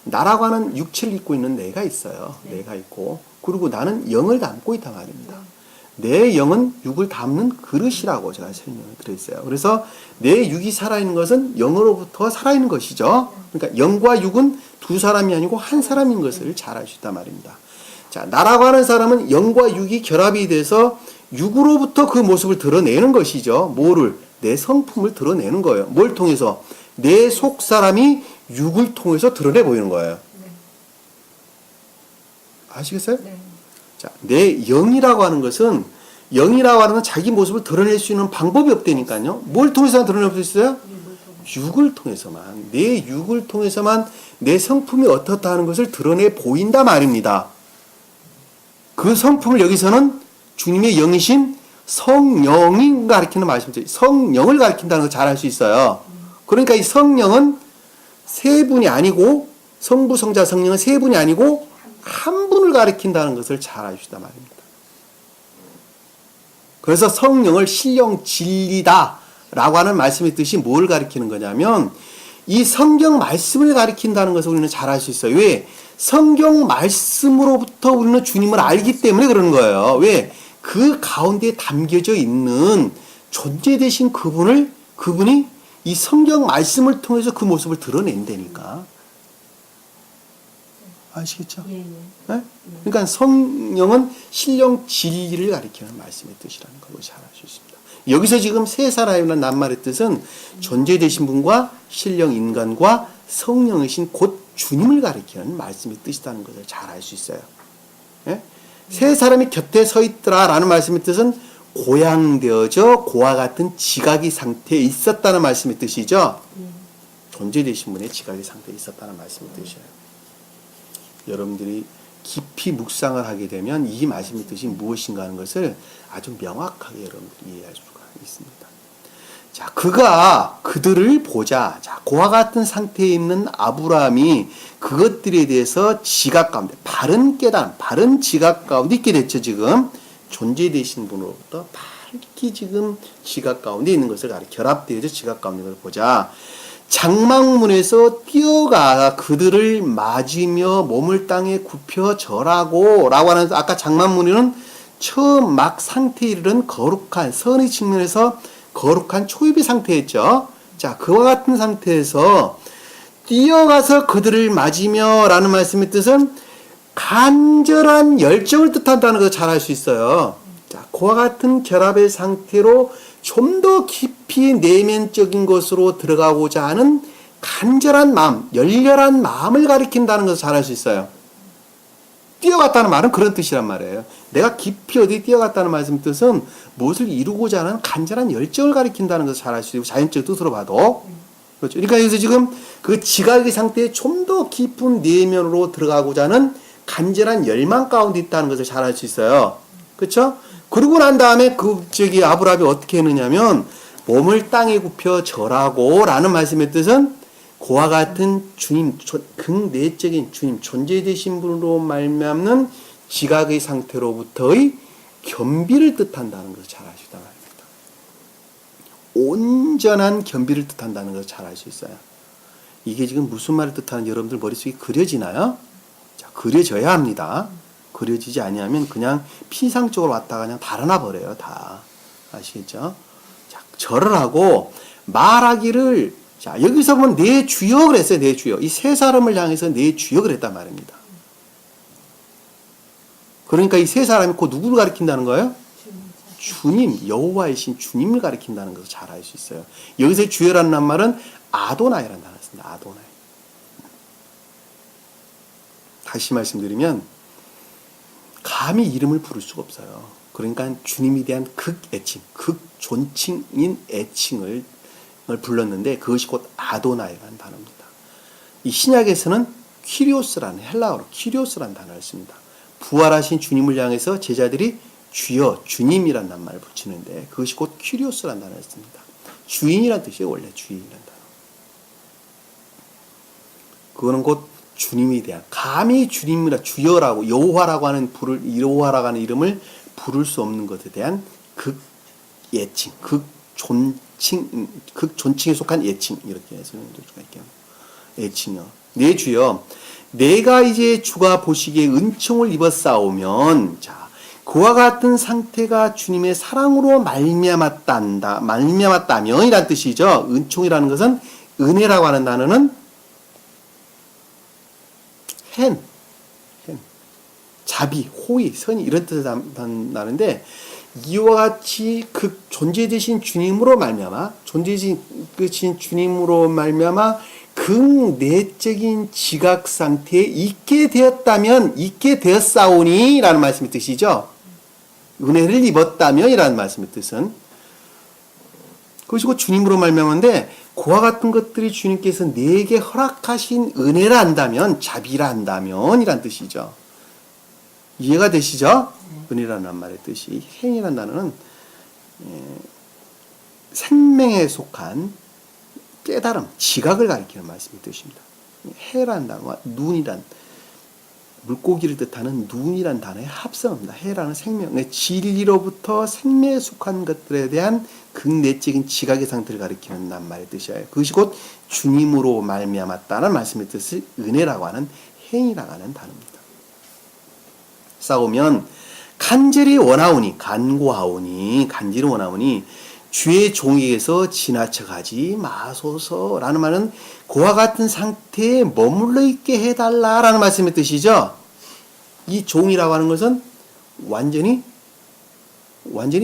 나라고 하는 육체를 입고 있는 내가 있어요. 네. 내가 있고 그리고 나는 영을 담고 있단 말입니다. 내 영은 육을 담는 그릇이라고 제가 설명을 드렸어요. 그래서 내 육이 살아있는 것은 영으로부터 살아있는 것이죠. 그러니까 영과 육은 두 사람이 아니고 한 사람인 것을 잘 알 수 있단 말입니다. 자, 나라고 하는 사람은 영과 육이 결합이 돼서 육으로부터 그 모습을 드러내는 것이죠. 뭐를? 내 성품을 드러내는 거예요. 뭘 통해서? 내 속 사람이 육을 통해서 드러내 보이는 거예요. 아시겠어요? 네. 자, 내 영이라고 하는 것은, 영이라고 하는 건 자기 모습을 드러낼 수 있는 방법이 없다니까요. 뭘 통해서 드러낼 수 있어요? 육을 통해서만, 내 육을 통해서만 내 성품이 어떻다 하는 것을 드러내 보인다 말입니다. 그 성품을 여기서는 주님의 영이신 성령이 가리키는 말씀이죠. 성령을 가리킨다는 걸 잘 알 수 있어요. 그러니까 이 성령은 세 분이 아니고, 성부, 성자, 성령은 세 분이 아니고 한 분을 가리킨다는 것을 잘 알 수 있단 말입니다. 그래서 성령을 신령 진리다 라고 하는 말씀의 뜻이 뭘 가리키는 거냐면 이 성경 말씀을 가리킨다는 것을 우리는 잘 알 수 있어요. 왜? 성경 말씀으로부터 우리는 주님을 알기 때문에 그러는 거예요. 왜? 그 가운데 담겨져 있는 존재되신 그분이 이 성경 말씀을 통해서 그 모습을 드러낸다니까. 아시겠죠? 예, 예. 네? 그러니까 성령은 신령 진리를 가리키는 말씀의 뜻이라는 걸 잘 알 수 있습니다. 여기서 지금 세 사람이라는 낱말의 뜻은 존재되신 분과 신령 인간과 성령이신 곧 주님을 가리키는 말씀의 뜻이라는 것을 잘 알 수 있어요. 예? 세 사람이 곁에 서 있더라라는 말씀의 뜻은 고양되어져 고와 같은 지각의 상태에 있었다는 말씀의 뜻이죠. 존재되신 분의 지각의 상태에 있었다는 말씀의 뜻이에요. 여러분들이 깊이 묵상을 하게 되면 이 말씀의 뜻이 무엇인가 하는 것을 아주 명확하게 여러분들이 이해할 수가 있습니다. 자, 그가 그들을 보자. 자, 그와 같은 상태에 있는 아브라함이 그것들에 대해서 지각 가운데, 바른 깨달음, 바른 지각 가운데 있게 됐죠, 지금. 존재되신 분으로부터 밝히 지금 지각 가운데 있는 것을 결합되어져 지각 가운데 있는 것을 보자. 장막문에서 뛰어가 그들을 맞으며 몸을 땅에 굽혀 절하고 라고 하는, 아까 장막문에는 처음 막 상태에 이르는 거룩한, 선의 측면에서 거룩한 초입의 상태였죠. 자, 그와 같은 상태에서 뛰어가서 그들을 맞으며 라는 말씀의 뜻은 간절한 열정을 뜻한다는 것을 잘 알 수 있어요. 자, 그와 같은 결합의 상태로 좀 더 깊이 내면적인 것으로 들어가고자 하는 간절한 마음, 열렬한 마음을 가리킨다는 것을 잘 알 수 있어요. 뛰어갔다는 말은 그런 뜻이란 말이에요. 내가 깊이 어디 뛰어갔다는 말씀 뜻은 무엇을 이루고자 하는 간절한 열정을 가리킨다는 것을 잘 알 수 있고, 자연적 뜻으로 봐도. 그렇죠. 그러니까 여기서 지금 그 지각의 상태에 좀 더 깊은 내면으로 들어가고자 하는 간절한 열망 가운데 있다는 것을 잘 알 수 있어요. 그렇죠? 그러고 난 다음에 아브라함이 어떻게 했느냐면 몸을 땅에 굽혀 절하고 라는 말씀의 뜻은 그와 같은 주님, 극내적인 주님, 존재되신 분으로 말미암는 지각의 상태로부터의 겸비를 뜻한다는 것을 잘 알 수 있다는 말입니다. 온전한 겸비를 뜻한다는 것을 잘 알 수 있어요. 이게 지금 무슨 말을 뜻하는지 여러분들 머릿속에 그려지나요? 자, 그려져야 합니다. 그려지지 아니하면 그냥 피상적으로 왔다가 그냥 달아나 버려요, 다. 아시겠죠? 자, 절을 하고 말하기를, 자, 여기서 보면 내 주여 그랬어요, 내 주여. 이 세 사람을 향해서 내 주여 그랬단 말입니다. 그러니까 이 세 사람이 그 누구를 가리킨다는 거예요? 주님, 여호와이신 주님을 가리킨다는 것을 잘 알 수 있어요. 여기서 주여라는 말은 아도나이라는 단어가 있습니다. 아도나이. 다시 말씀드리면 감히 이름을 부를 수가 없어요. 그러니까 주님에 대한 극애칭, 극존칭인 애칭을 불렀는데 그것이 곧 아도나이라는 단어입니다. 이 신약에서는 키리오스라는, 헬라어로 키리오스라는 단어를 씁니다. 부활하신 주님을 향해서 제자들이 주여, 주님이라는 말을 붙이는데 그것이 곧 키리오스라는 단어를 씁니다. 주인이라는 뜻이에요, 원래 주인이라는 단어. 그거는 곧 주님에 대한, 감히 주님이라, 주여라고, 여호와라고 하는 여호와라고 하는 이름을 부를 수 없는 것에 대한 극예칭, 극존칭에 속한 예칭, 이렇게 해서 볼 수가 있겠네요. 예칭이요. 내 주여, 내가 이제 주가 보시기에 은총을 입었사오면, 자, 그와 같은 상태가 주님의 사랑으로 말미암았다면 이란 뜻이죠. 은총이라는 것은, 은혜라고 하는 단어는 자비, 호의, 선의 이런 뜻을 나는데, 이와 같이 그 존재되신 주님으로 말미암아, 존재되신 주님으로 말미암아 극내적인 지각 상태에 있게 되었다면, 있게 되었사오니 라는 말씀의 뜻이죠. 은혜를 입었다면 이라는 말씀의 뜻은 그것이 곧 주님으로 말미암은데, 그와 같은 것들이 주님께서 내게 허락하신 은혜라 한다면, 자비라 한다면 이란 뜻이죠. 이해가 되시죠? 은혜라는 말의 뜻이, 행이라는 단어는 생명에 속한 깨달음, 지각을 가리키는 말씀의 뜻입니다. 해라는 단어와 눈이란, 물고기를 뜻하는 눈이란 단어의 합성입니다. 해라는 생명, 진리로부터 생명에 속한 것들에 대한 극내적인 지각의 상태를 가리키는 낱말의 뜻이에요. 그것이 곧 주님으로 말미암았다는 말씀의 뜻을 은혜라고 하는, 행이라고 하는 단어입니다. 싸우면 간절히 원하오니, 간절히 원하오니 주의 종에게서 지나쳐가지 마소서라는 말은 그와 같은 상태에 머물러 있게 해달라라는 말씀의 뜻이죠. 이 종이라고 하는 것은 완전히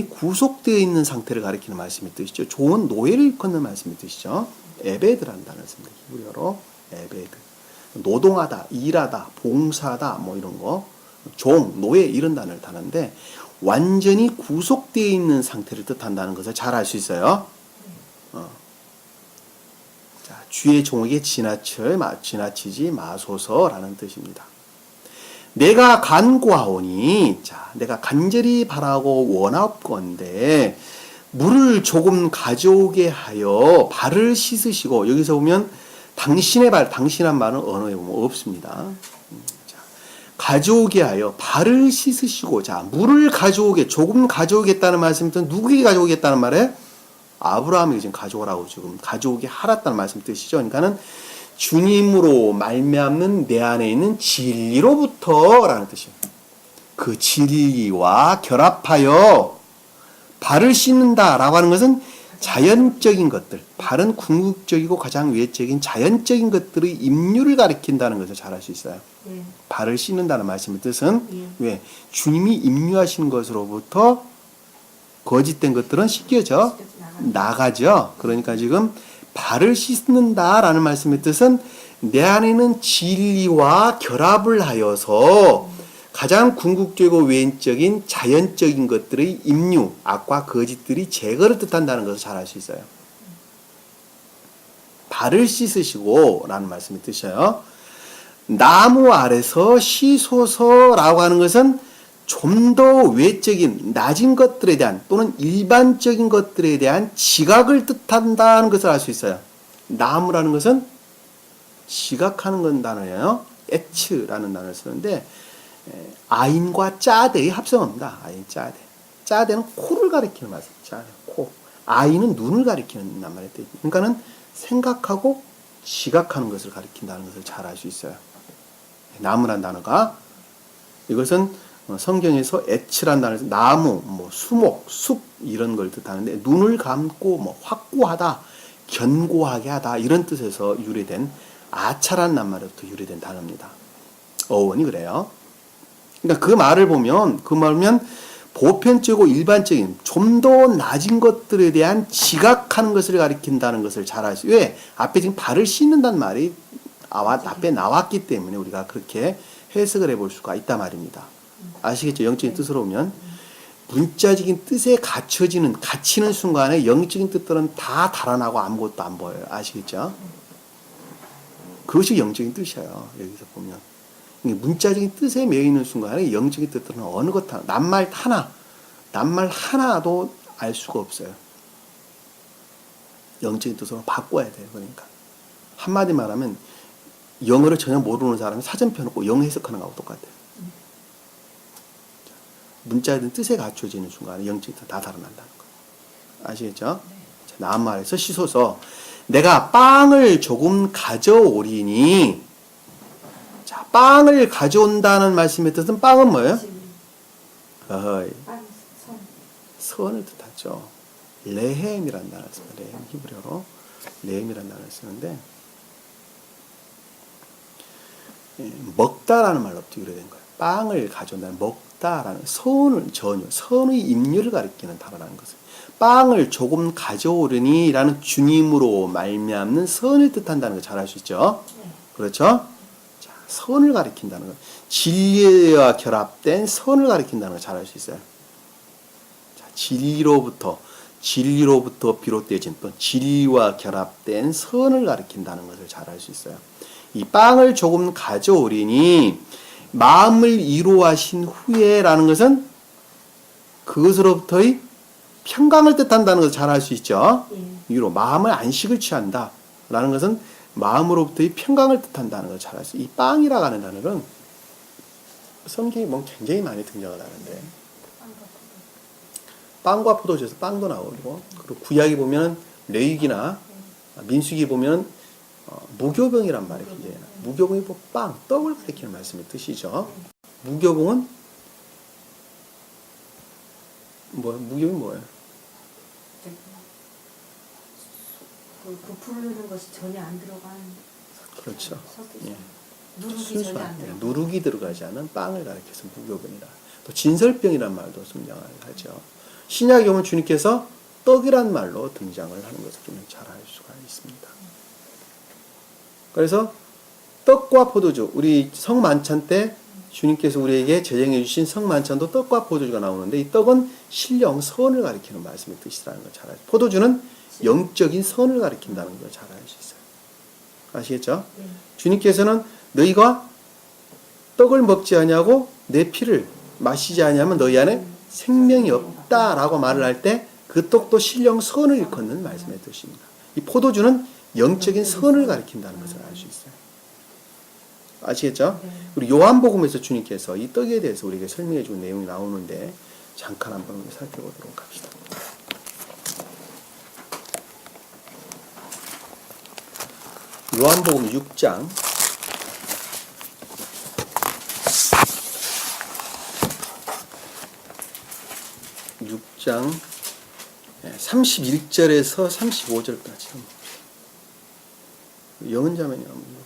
구속되어 있는 상태를 가리키는 말씀의 뜻이죠. 종은 노예를 일컫는 말씀의 뜻이죠. 에베드라는 단어를 씁니다. 히브리어로 에베드. 노동하다, 일하다, 봉사하다, 뭐 이런 거. 종, 노예 이런 단어를 다는데 완전히 구속되어 있는 상태를 뜻한다는 것을 잘 알 수 있어요. 자, 주의 종에게 지나치지 마소서라는 뜻입니다. 내가 간구하오니, 자, 내가 간절히 바라고 원하건대 물을 조금 가져오게 하여 발을 씻으시고, 여기서 보면 당신의 발, 당신한 말은 언어에 보면 없습니다. 자, 가져오게 하여 발을 씻으시고, 자, 물을 가져오게, 조금 가져오겠다는 말씀은 누구에게 가져오겠다는 말에 아브라함에게 지금 가져오라고 지금 가져오게 하랐다는 말씀 뜻이죠. 그러니까는 주님으로 말미암는 내 안에 있는 진리로부터라는 뜻이에요. 그 진리와 결합하여 발을 씻는다라고 하는 것은 자연적인 것들, 발은 궁극적이고 가장 외적인 자연적인 것들의 임류를 가리킨다는 것을 잘 알 수 있어요. 예. 발을 씻는다는 말씀의 뜻은 예. 왜? 주님이 임류하신 것으로부터 거짓된 것들은 씻겨져 나가죠. 그러니까 지금 발을 씻는다라는 말씀의 뜻은 내 안에 있는 진리와 결합을 하여서 가장 궁극적이고 외적인 자연적인 것들의 임류, 악과 거짓들이 제거를 뜻한다는 것을 잘 알 수 있어요. 발을 씻으시고 라는 말씀이 뜻이에요. 나무 아래서 씻소서라고 하는 것은 좀 더 외적인 낮은 것들에 대한 또는 일반적인 것들에 대한 지각을 뜻한다는 것을 알 수 있어요. 나무라는 것은 지각하는 건 단어예요. 에츠라는 단어를 쓰는데 아인과 짜대의 합성어입니다. 아인, 짜대. 짜대는 코를 가리키는 말이에요. 짜대, 코. 아인은 눈을 가리키는 말이에요. 그러니까는 생각하고 지각하는 것을 가리킨다는 것을 잘 알 수 있어요. 나무란 단어가 이것은 성경에서 에츠란 단어에서 나무, 뭐 수목, 숲 이런 걸 뜻하는데 눈을 감고 뭐 확고하다, 견고하게 하다 이런 뜻에서 유래된 아차란 낱말로부터 유래된 단어입니다. 어원이 그래요. 그러니까 그 말을 보면 보편적이고 일반적인 좀 더 낮은 것들에 대한 지각하는 것을 가리킨다는 것을 잘 알 수. 왜? 앞에 지금 발을 씻는다는 말이 앞에 나왔기 때문에 우리가 그렇게 해석을 해볼 수가 있단 말입니다. 아시겠죠? 영적인 뜻으로 보면 문자적인 뜻에 갇히는 순간에 영적인 뜻들은 다 달아나고 아무것도 안 보여요. 아시겠죠? 그것이 영적인 뜻이에요. 여기서 보면 문자적인 뜻에 매여 있는 순간에 영적인 뜻들은 어느 것 하나, 낱말 하나도 알 수가 없어요. 영적인 뜻으로 바꿔야 돼요. 그러니까 한마디 말하면 영어를 전혀 모르는 사람이 사전 펴놓고 영어 해석하는 거하고 똑같아요. 문자든 뜻에 갖춰지는 순간에 영적인 뜻 다 달아난다는 거예요. 아시겠죠? 자, 나무 아래서 씻어서 내가 빵을 조금 가져오리니, 자, 빵을 가져온다는 말씀의 뜻은 빵은 뭐예요? 선을 뜻하죠. 레헴이라는 단어를 씁니다. 레헴, 히브리어로 레헴이라는 단어를 쓰는데 먹다라는 말로부터 유래된 거예요. 빵을 가져온다는 먹다라는 선의 임류를 가리키는 단어라는 것을 빵을 조금 가져오려니라는 주님으로 말미암는 선을 뜻한다는 걸 잘 알 수 있죠. 그렇죠? 자, 선을 가리킨다는 것, 진리와 결합된 선을 가리킨다는 걸 잘 알 수 있어요. 자, 진리로부터 비롯되어진 또 진리와 결합된 선을 가리킨다는 것을 잘 알 수 있어요. 이 빵을 조금 가져오리니 마음을 이루하신 후에라는 것은 그것으로부터의 평강을 뜻한다는 것을 잘 알 수 있죠. 위로 마음을 안식을 취한다라는 것은 마음으로부터의 평강을 뜻한다는 것을 잘 알 수 있어요. 이 빵이라고 하는 단어는 성경에 굉장히 많이 등장을 하는데 빵과 포도주에서 빵도 나오고 그리고 구약에 보면 레위기나 민수기 보면 무교병이란 말이 굉장히 나와요. 무교병이 빵, 떡을 가리키는 말씀의 뜻이죠. 무교병은 무교병이 뭐예요? 그 부르는 것이 전혀 안 들어간. 그렇죠. 예. 누룩이 전혀 안 들어간. 누룩이 들어가지 않은 빵을 가리켜서 무교병이라. 또 진설병이란 말도 등장을 하죠. 신약에 보면 주님께서 떡이란 말로 등장을 하는 것을 좀 잘 알 수가 있습니다. 그래서 떡과 포도주, 우리 성만찬 때 주님께서 우리에게 제정해 주신 성만찬도 떡과 포도주가 나오는데 이 떡은 신령 선을 가리키는 말씀의 뜻이라는 걸 잘 알죠. 포도주는 영적인 선을 가리킨다는 걸 잘 알 수 있어요. 아시겠죠? 주님께서는 너희가 떡을 먹지 아니하고 내 피를 마시지 아니하면 너희 안에 생명이 없다라고 말을 할 때 그 떡도 신령 선을 일컫는 말씀의 뜻입니다. 이 포도주는 영적인 선을 가리킨다는 것을 알 수 있어요. 아시겠죠? 우리 요한복음에서 주님께서 이 떡에 대해서 우리에게 설명해 준 내용이 나오는데 잠깐 한번 살펴보도록 합시다. 요한복음 6장 31절에서 35절까지 영은 자매님 한번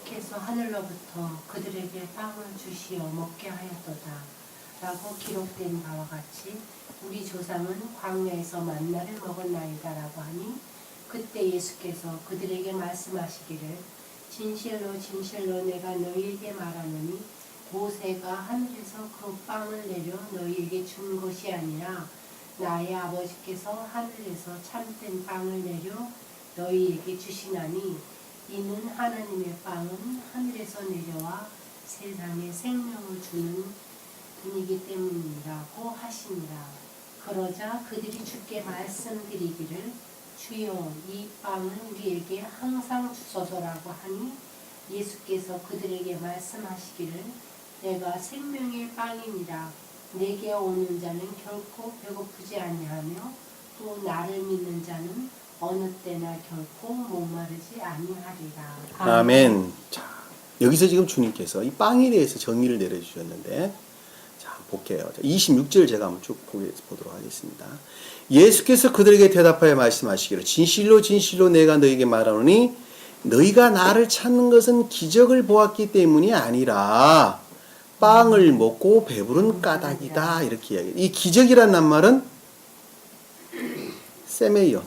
주께서 하늘로부터 그들에게 빵을 주시어 먹게 하였도다 라고 기록된 바와 같이 우리 조상은 광야에서 만나를 먹었나이다 라고 하니 그때 예수께서 그들에게 말씀하시기를 진실로 진실로 내가 너희에게 말하노니 모세가 하늘에서 그 빵을 내려 너희에게 준 것이 아니라 나의 아버지께서 하늘에서 참된 빵을 내려 너희에게 주시나니 이는 하나님의 빵은 하늘에서 내려와 세상에 생명을 주는 분이기 때문이라고 하시니라. 그러자 그들이 주께 말씀드리기를 주여 이 빵을 우리에게 항상 주소서라고 하니 예수께서 그들에게 말씀하시기를 내가 생명의 빵이니라. 내게 오는 자는 결코 배고프지 아니하며 또 나를 믿는 자는 어느 때나 결코 목마르지 아니하리라. 아멘. 자, 여기서 지금 주님께서 이 빵에 대해서 정의를 내려주셨는데 자, 볼게요. 26절 제가 한번 쭉 보도록 하겠습니다. 예수께서 그들에게 대답하여 말씀하시기를 진실로 진실로 내가 너희에게 말하노니 너희가 나를 찾는 것은 기적을 보았기 때문이 아니라 빵을 먹고 배부른 까닭이다 이렇게 이야기해요. 이 기적이라는 말은 세메이온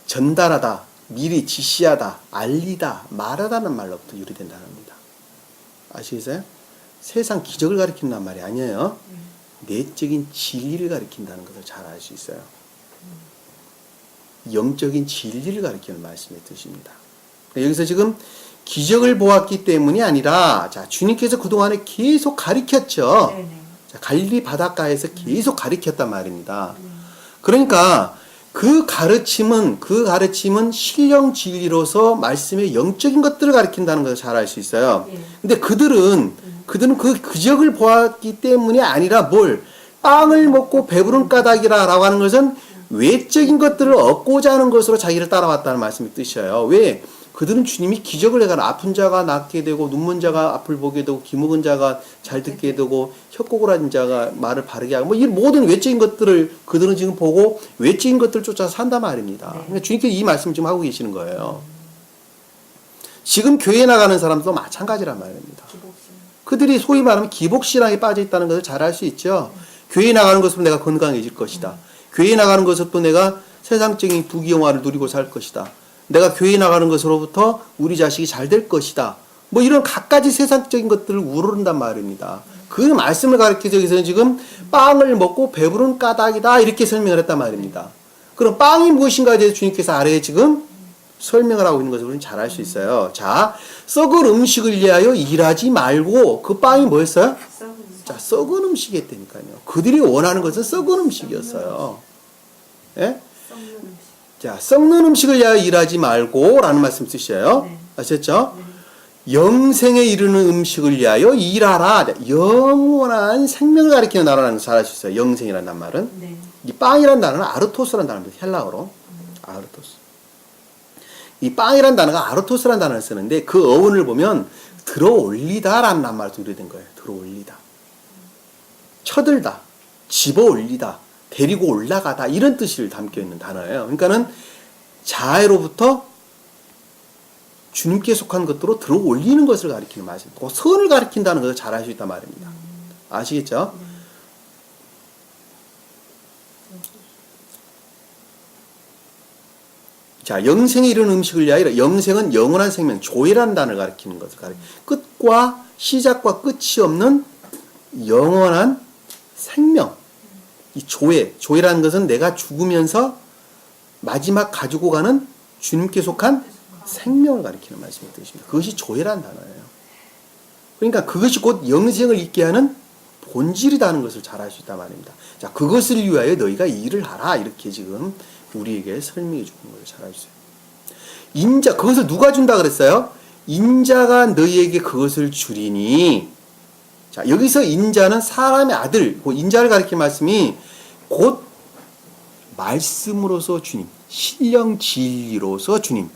전달하다, 미리 지시하다, 알리다, 말하다는 말로부터 유래된다는 겁니다. 아시겠어요? 세상 기적을 가리키는 말이 아니에요. 내적인 진리를 가리킨다는 것을 잘 알 수 있어요. 영적인 진리를 가리키는 말씀의 뜻입니다. 여기서 지금 기적을 보았기 때문이 아니라 자, 주님께서 그동안에 계속 가리켰죠. 자, 갈릴리 바닷가에서 계속 가리켰단 말입니다. 그러니까 그 가르침은 신령 진리로서 말씀의 영적인 것들을 가리킨다는 것을 잘 알 수 있어요. 근데 그들은 그 기적을 보았기 때문이 아니라 뭘 빵을 먹고 배부른 까닭이라고 하는 것은 외적인 것들을 얻고자 하는 것으로 자기를 따라왔다는 말씀이 뜻이에요. 왜? 그들은 주님이 기적을 해가 아픈 자가 낫게 되고 눈먼 자가 앞을 보게 되고 귀먹은 자가 잘 듣게 되고 혀꼬그라진 자가 말을 바르게 하고 뭐 이 모든 외적인 것들을 그들은 지금 보고 외적인 것들을 쫓아서 산단 말입니다. 그러니까 주님께서 이 말씀을 지금 하고 계시는 거예요. 지금 교회에 나가는 사람도 마찬가지란 말입니다. 그들이 소위 말하면 기복신앙에 빠져 있다는 것을 잘 알 수 있죠. 교회에 나가는 것으로 내가 건강해질 것이다. 교회에 나가는 것으로 내가 세상적인 부귀영화를 누리고 살 것이다. 내가 교회에 나가는 것으로부터 우리 자식이 잘 될 것이다. 뭐 이런 갖가지 세상적인 것들을 우러른단 말입니다. 그 말씀을 가르쳐서 여기서는 지금 빵을 먹고 배부른 까닭이다 이렇게 설명을 했단 말입니다. 그럼 빵이 무엇인가에 대해서 주님께서 아래에 지금 설명을 하고 있는 것을 우리는 잘 알 수 있어요. 자, 썩은 음식을 위하여 일하지 말고 그 빵이 뭐였어요? 자, 썩은 음식이었다니까요. 그들이 원하는 것은 썩은 음식이었어요. 예? 자, 썩는 음식을 위하여 일하지 말고 라는 말씀 쓰셔요. 아셨죠? 영생에 이르는 음식을 위하여 일하라. 영원한 생명을 가리키는 단어라는 걸 잘 알 수 있어요. 영생이라는 말은. 이 빵이라는 단어는 아르토스라는 단어입니다. 헬라어로. 아르토스. 이 빵이라는 단어가 아르토스라는 단어를 쓰는데 그 어원을 보면 들어 올리다라는 말도 유래된 거예요. 들어 올리다. 쳐들다. 집어 올리다. 데리고 올라가다 이런 뜻이 담겨 있는 단어예요. 그러니까는 자애로부터 주님께 속한 것들로 들어 올리는 것을 가리키는 말입니다. 그 선을 가리킨다는 것을 잘 알 수 있단 말입니다. 아시겠죠? 자, 영생에 이르는 음식을 위하여 영생은 영원한 생명, 조회라는 단어를 가리키는 것을 끝과 시작과 끝이 없는 영원한 생명. 이 조회라는 것은 내가 죽으면서 마지막 가지고 가는 주님께 속한 생명을 가리키는 말씀의 뜻입니다. 그것이 조회라는 단어예요. 그러니까 그것이 곧 영생을 있게 하는 본질이라는 것을 잘 알 수 있단 말입니다. 자, 그것을 위하여 너희가 이 일을 하라. 이렇게 지금 우리에게 설명해 주는 걸 잘 알 수 있어요. 인자, 그것을 누가 준다 그랬어요? 인자가 너희에게 그것을 주리니. 자, 여기서 인자는 사람의 아들, 그 인자를 가리키는 말씀이 곧 말씀으로서 주님, 신령 진리로서 주님,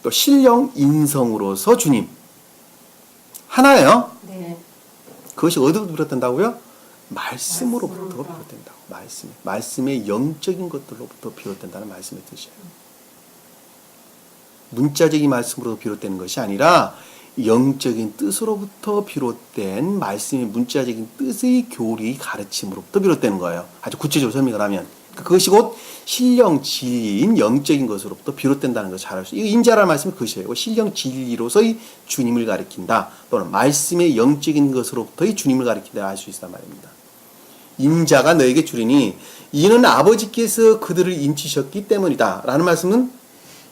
또 신령 인성으로서 주님. 하나예요. 네. 그것이 어디부터 비롯된다고요? 말씀으로부터 비롯된다고. 말씀의 영적인 것들로부터 비롯된다는 말씀의 뜻이에요. 문자적인 말씀으로 비롯되는 것이 아니라 영적인 뜻으로부터 비롯된 말씀의 문자적인 뜻의 교리 가르침으로부터 비롯되는 거예요. 아주 구체적으로 설명을 하면. 그것이 곧 신령 진리인 영적인 것으로부터 비롯된다는 것을 잘 알 수 있어요. 인자라는 말씀이 그것이에요. 신령 진리로서의 주님을 가리킨다. 또는 말씀의 영적인 것으로부터의 주님을 가리킨다 알 수 있단 말입니다. 인자가 너에게 주리니 이는 아버지께서 그들을 인치셨기 때문이다. 라는 말씀은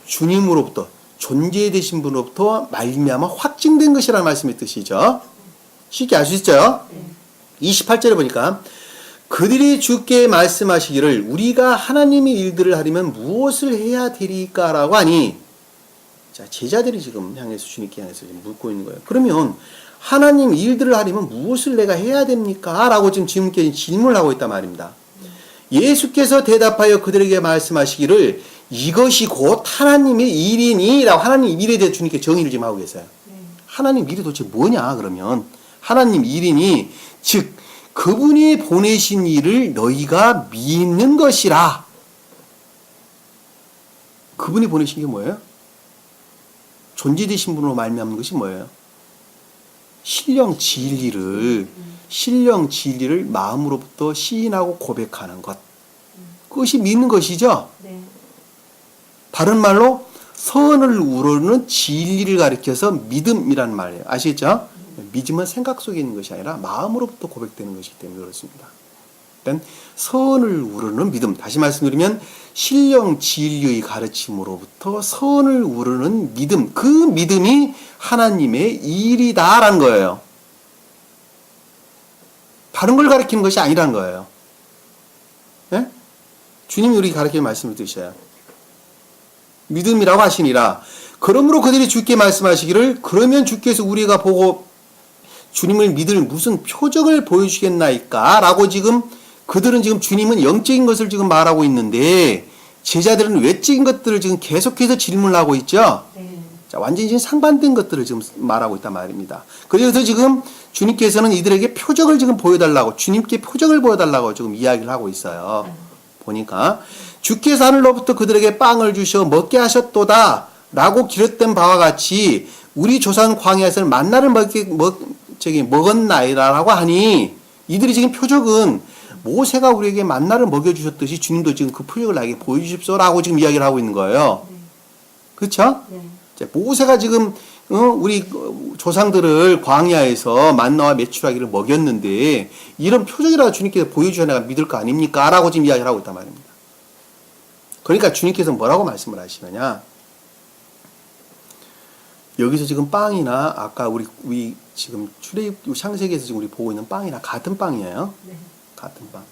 주님으로부터 존재되신 분으로부터 말미암아 확증된 것이라는 말씀의 뜻이죠. 쉽게 알 수 있죠? 28절에 보니까 그들이 주께 말씀하시기를 우리가 하나님의 일들을 하려면 무엇을 해야 되리까? 라고 하니, 자, 제자들이 지금 향해서 주님께 향해서 지금 묻고 있는 거예요. 그러면 하나님 일들을 하려면 무엇을 내가 해야 됩니까? 라고 지금 주님께 질문을 하고 있단 말입니다. 예수께서 대답하여 그들에게 말씀하시기를 이것이 곧 하나님의 일이니 라고 하나님 일에 대해 주님께 정의를 지금 하고 계세요. 하나님 일이 도대체 뭐냐 그러면 하나님 일이니 즉 그분이 보내신 일을 너희가 믿는 것이라. 그분이 보내신 게 뭐예요? 존재되신 분으로 말미암는 것이 뭐예요? 신령 진리를 마음으로부터 시인하고 고백하는 것. 그것이 믿는 것이죠. 네. 다른 말로 선을 우러르는 진리를 가리켜서 믿음이라는 말이에요. 아시겠죠? 믿음은 생각 속에 있는 것이 아니라 마음으로부터 고백되는 것이기 때문에 그렇습니다. 일단 선을 우러르는 믿음. 다시 말씀드리면 신령 진리의 가르침으로부터 선을 우러르는 믿음. 그 믿음이 하나님의 일이다라는 거예요. 다른 걸 가리키는 것이 아니라는 거예요. 네? 주님이 우리 가르치는 말씀을 드셔요. 믿음이라고 하시니라. 그러므로 그들이 주께 말씀하시기를 그러면 주께서 우리가 보고 주님을 믿을 무슨 표적을 보여주겠나이까? 라고 지금 그들은 지금 주님은 영적인 것을 지금 말하고 있는데 제자들은 외적인 것들을 지금 계속해서 질문을 하고 있죠. 네. 자, 완전히 지금 상반된 것들을 지금 말하고 있단 말입니다. 그래서 지금 주님께서는 이들에게 표적을 지금 보여달라고 주님께 표적을 보여달라고 지금 이야기를 하고 있어요. 보니까 주께서 하늘로부터 그들에게 빵을 주셔 먹게 하셨도다 라고 기록된 바와 같이 우리 조상 광야에서는 만나를 먹었나이다라고 하니 이들이 지금 표적은 모세가 우리에게 만나를 먹여주셨듯이 주님도 지금 그 표적을 나에게 보여주십시오라고 지금 이야기를 하고 있는 거예요. 네. 그렇죠? 네. 모세가 지금 우리 조상들을 광야에서 만나와 메추라기를 먹였는데 이런 표적이라도 주님께서 보여주셔야 내가 믿을 거 아닙니까? 라고 지금 이야기를 하고 있단 말입니다. 그러니까 주님께서 뭐라고 말씀을 하시느냐? 여기서 지금 빵이나 아까 우리 지금 출애굽 창세기에서 지금 우리 보고 있는 빵이나 같은 빵이에요. 네. 같은 빵.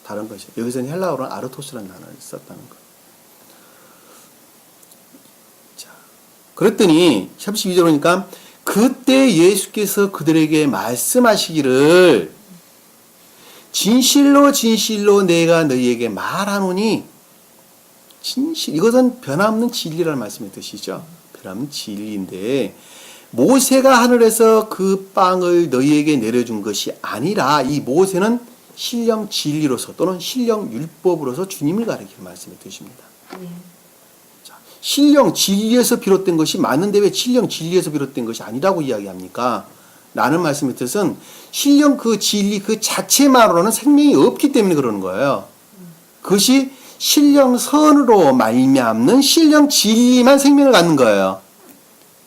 다른 것이에요. 여기서는 헬라어로는 아르토스라는 단어를 썼다는 거. 자, 그랬더니 32절 보니까 그때 예수께서 그들에게 말씀하시기를 진실로 진실로 내가 너희에게 말하노니 진실 이것은 변함없는 진리라는 말씀의 뜻이죠. 변함없는 진리인데 모세가 하늘에서 그 빵을 너희에게 내려준 것이 아니라 이 모세는 신령 진리로서 또는 신령 율법으로서 주님을 가리키는 말씀의 뜻입니다. 네. 자, 신령 진리에서 비롯된 것이 맞는데 왜 신령 진리에서 비롯된 것이 아니라고 이야기합니까? 라는 말씀의 뜻은 신령 그 진리 그 자체만으로는 생명이 없기 때문에 그러는 거예요. 그것이 신령 선으로 말미암는 신령 진리만 생명을 갖는 거예요.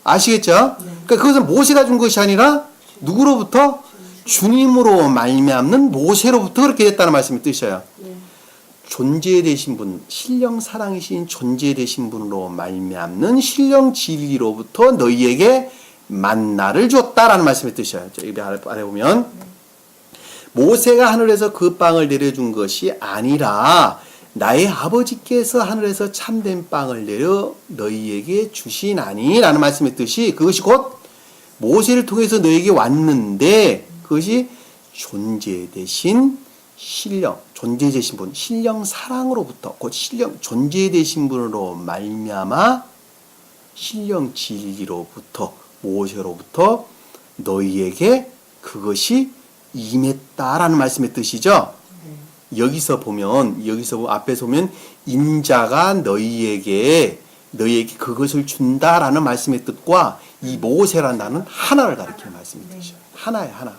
아시겠죠? 그러니까 그것은 모세가 준 것이 아니라 누구로부터? 주님으로 말미암는 모세로부터 그렇게 됐다는 말씀이 뜻이에요. 네. 존재 되신 분, 신령 사랑이신 존재 되신 분으로 말미암는 신령 진리로부터 너희에게 만나를 줬다라는 말씀의 뜻이에요. 여기 아래 보면 모세가 하늘에서 그 빵을 내려준 것이 아니라 나의 아버지께서 하늘에서 참된 빵을 내려 너희에게 주시나니 라는 말씀의 뜻이, 그것이 곧 모세를 통해서 너희에게 왔는데 그것이 존재 되신 신령, 존재 되신 분, 신령 사랑으로부터, 곧 신령 존재 되신 분으로 말미암아 신령 진리로부터, 모세로부터 너희에게 그것이 임했다라는 말씀의 뜻이죠. 여기서 보면 앞에서 보면 인자가 너희에게 그것을 준다라는 말씀의 뜻과 이 모세라는 단어는 하나를 가리키는 말씀의 뜻이죠. 하나예요, 하나.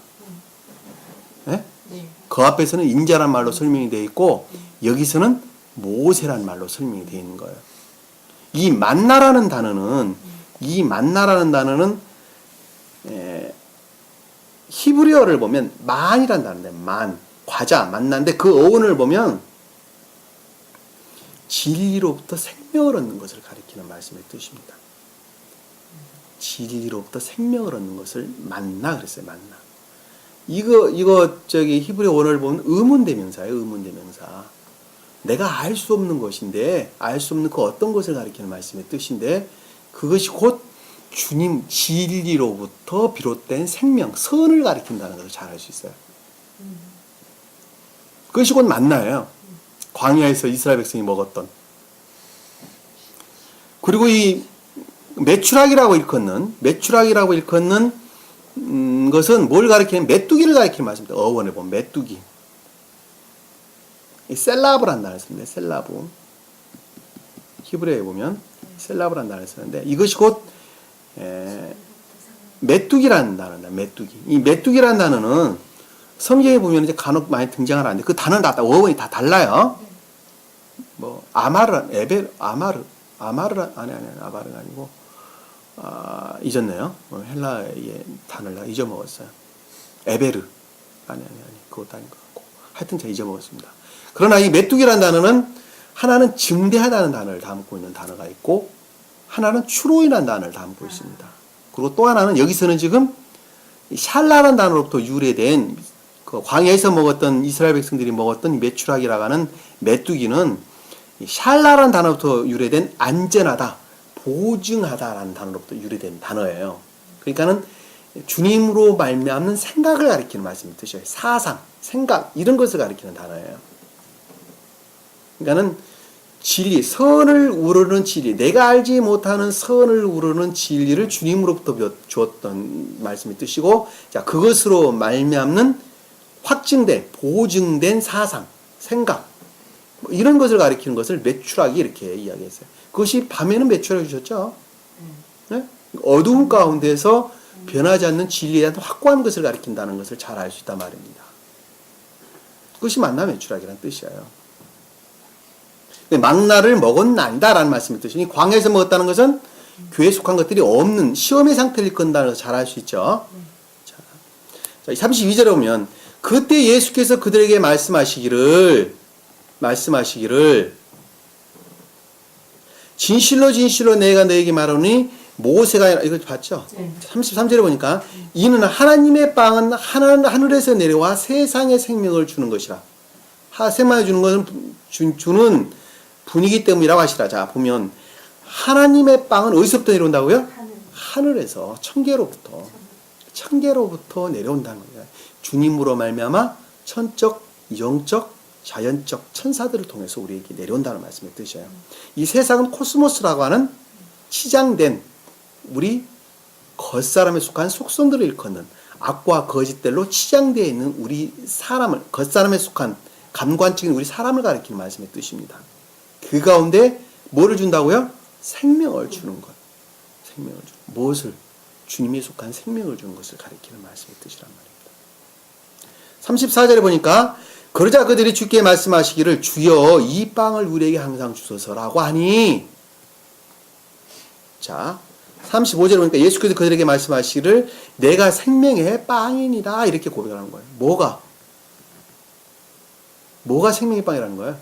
네? 그 앞에서는 인자란 말로 설명이 되어 있고 여기서는 모세란 말로 설명이 되어 있는 거예요. 이 만나라는 단어는 히브리어를 보면 만이란 단어인데, 과자, 만나인데 그 어원을 보면 진리로부터 생명을 얻는 것을 가리키는 말씀의 뜻입니다. 진리로부터 생명을 얻는 것을 만나 그랬어요. 만나. 이거 히브리어 원어를 보면 의문대명사예요. 의문대명사. 내가 알 수 없는 것인데, 알 수 없는 그 어떤 것을 가리키는 말씀의 뜻인데, 그것이 곧 주님 진리로부터 비롯된 생명, 선을 가리킨다는 것을 잘 알 수 있어요. 그것이 곧 만나예요. 광야에서 이스라엘 백성이 먹었던. 그리고 이 메추락이라고 일컫는 것은 뭘 가리키는, 메뚜기를 가리키는 말씀입니다. 어원에 보면 메뚜기. 셀라브란 단어를 쓰는데, 셀라브. 히브리어에 보면 셀라브란 단어를 쓰는데, 이것이 곧 메뚜기라는 단어입니다. 메뚜기. 이 메뚜기라는 단어는 성경에 보면 이제 간혹 많이 등장하는데 그 단어는 다 어원이 다 달라요. 뭐 아마르가 아니고 잊었네요. 헬라의 단어를 잊어먹었어요. 에베르 아니 그것도 아닌 것 같고 하여튼 제가 잊어먹었습니다. 그러나 이 메뚜기라는 단어는 하나는 증대하다는 단어를 담고 있는 단어가 있고 하나는 추로이라는 단어를 담고 있습니다. 그리고 또 하나는 여기서는 지금 샬라라는 단어로부터 유래된 그 광야에서 먹었던 이스라엘 백성들이 먹었던 메추락이라고 하는 메뚜기는 샬라라는 단어부터 유래된 안전하다, 보증하다라는 단어로부터 유래된 단어예요. 그러니까는 주님으로 말미암는 생각을 가리키는 말씀이 뜻이에요. 사상, 생각 이런 것을 가리키는 단어예요. 그러니까는 진리, 선을 우러는 진리, 내가 알지 못하는 선을 우러는 진리를 주님으로부터 주었던 말씀의 뜻이고, 자 그것으로 말미암는 확증된, 보증된 사상, 생각 뭐 이런 것을 가리키는 것을 메추락이 이렇게 이야기했어요. 그것이 밤에는 메추락이 주셨죠. 네? 어두운 가운데서 변하지 않는 진리에 대한 확고한 것을 가리킨다는 것을 잘 알 수 있단 말입니다. 그것이 만나 메추락이라는 뜻이에요. 망나를 먹었나이다 라는 말씀의 뜻이니 광야에서 먹었다는 것은 교회에 속한 것들이 없는 시험의 상태를 일컫는다는 것을 잘 알 수 있죠. 자, 32절에 보면 그때 예수께서 그들에게 말씀하시기를 진실로 진실로 내가 너에게 말하노니 모세가 이거 봤죠? 33절에 보니까 이는 하나님의 빵은 하늘에서 내려와 세상에 생명을 주는 것이라. 생명을 주는 것은 주는 분이기 때문이라고 하시라. 자 보면 하나님의 빵은 어디서부터 내려온다고요? 하늘에서 천계로부터 내려온다는 거예요. 주님으로 말미암아 천적, 영적, 자연적 천사들을 통해서 우리에게 내려온다는 말씀의 뜻이에요. 이 세상은 코스모스라고 하는 치장된 우리 겉사람에 속한 속성들을 일컫는 악과 거짓들로 치장되어 있는 우리 사람을, 겉사람에 속한 감관적인 우리 사람을 가리키는 말씀의 뜻입니다. 그 가운데 뭐를 준다고요? 생명을 주는 것. 생명을 주는 무엇을? 주님에 속한 생명을 주는 것을 가리키는 말씀의 뜻이란 말입니다. 34절에 보니까 그러자 그들이 주께 말씀하시기를 주여 이 빵을 우리에게 항상 주소서라고 하니, 자 35절에 보니까 예수께서 그들에게 말씀하시기를 내가 생명의 빵이니라 이렇게 고백하는 거예요. 뭐가? 뭐가 생명의 빵이라는 거예요?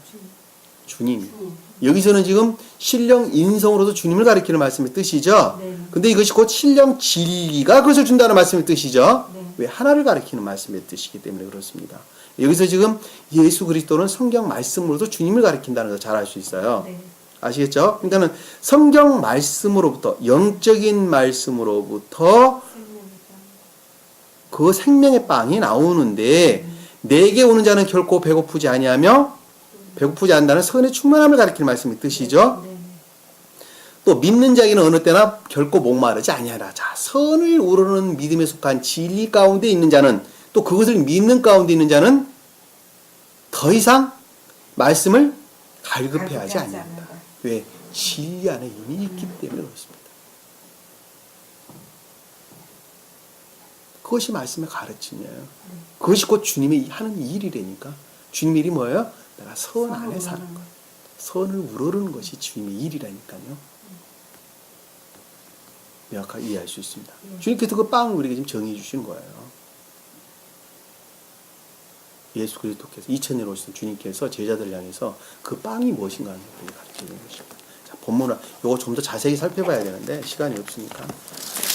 주님. 주님. 여기서는 지금 신령 인성으로도 주님을 가리키는 말씀의 뜻이죠. 네. 근데 이것이 곧 신령 진리가 그것을 준다는 말씀의 뜻이죠. 네. 왜 하나를 가리키는 말씀의 뜻이기 때문에 그렇습니다. 여기서 지금 예수 그리스도는 성경 말씀으로도 주님을 가리킨다는 걸 잘 알 수 있어요. 네. 아시겠죠? 그러니까는 성경 말씀으로부터 영적인 말씀으로부터 그 생명의 빵이 나오는데 내게 오는 자는 결코 배고프지 아니하며 배고프지 않는다는 선의 충만함을 가리키는 말씀의 뜻이죠. 네. 또 믿는 자에게는 어느 때나 결코 목마르지 아니하라. 자, 선을 우러는 믿음에 속한 진리 가운데 있는 자는 또 그것을 믿는 가운데 있는 자는 더 이상 말씀을 갈급해하지 않는다. 왜? 진리 안에 이미 있기 때문에 그렇습니다. 그것이 말씀의 가르침이에요. 그것이 곧 주님이 하는 일이라니까. 주님의 일이 뭐예요? 내가 선 안에 사는 것. 선을 우러르는 것이 주님의 일이라니까요. 명확하게 이해할 수 있습니다. 주님께서 그 빵을 우리에게 지금 정해 주신 거예요. 예수 그리스도께서 2000년 오신 주님께서 제자들 향해서 그 빵이 무엇인가 하는 것을 가르치는 것입니다. 자, 본문을 이거 좀 더 자세히 살펴봐야 되는데 시간이 없으니까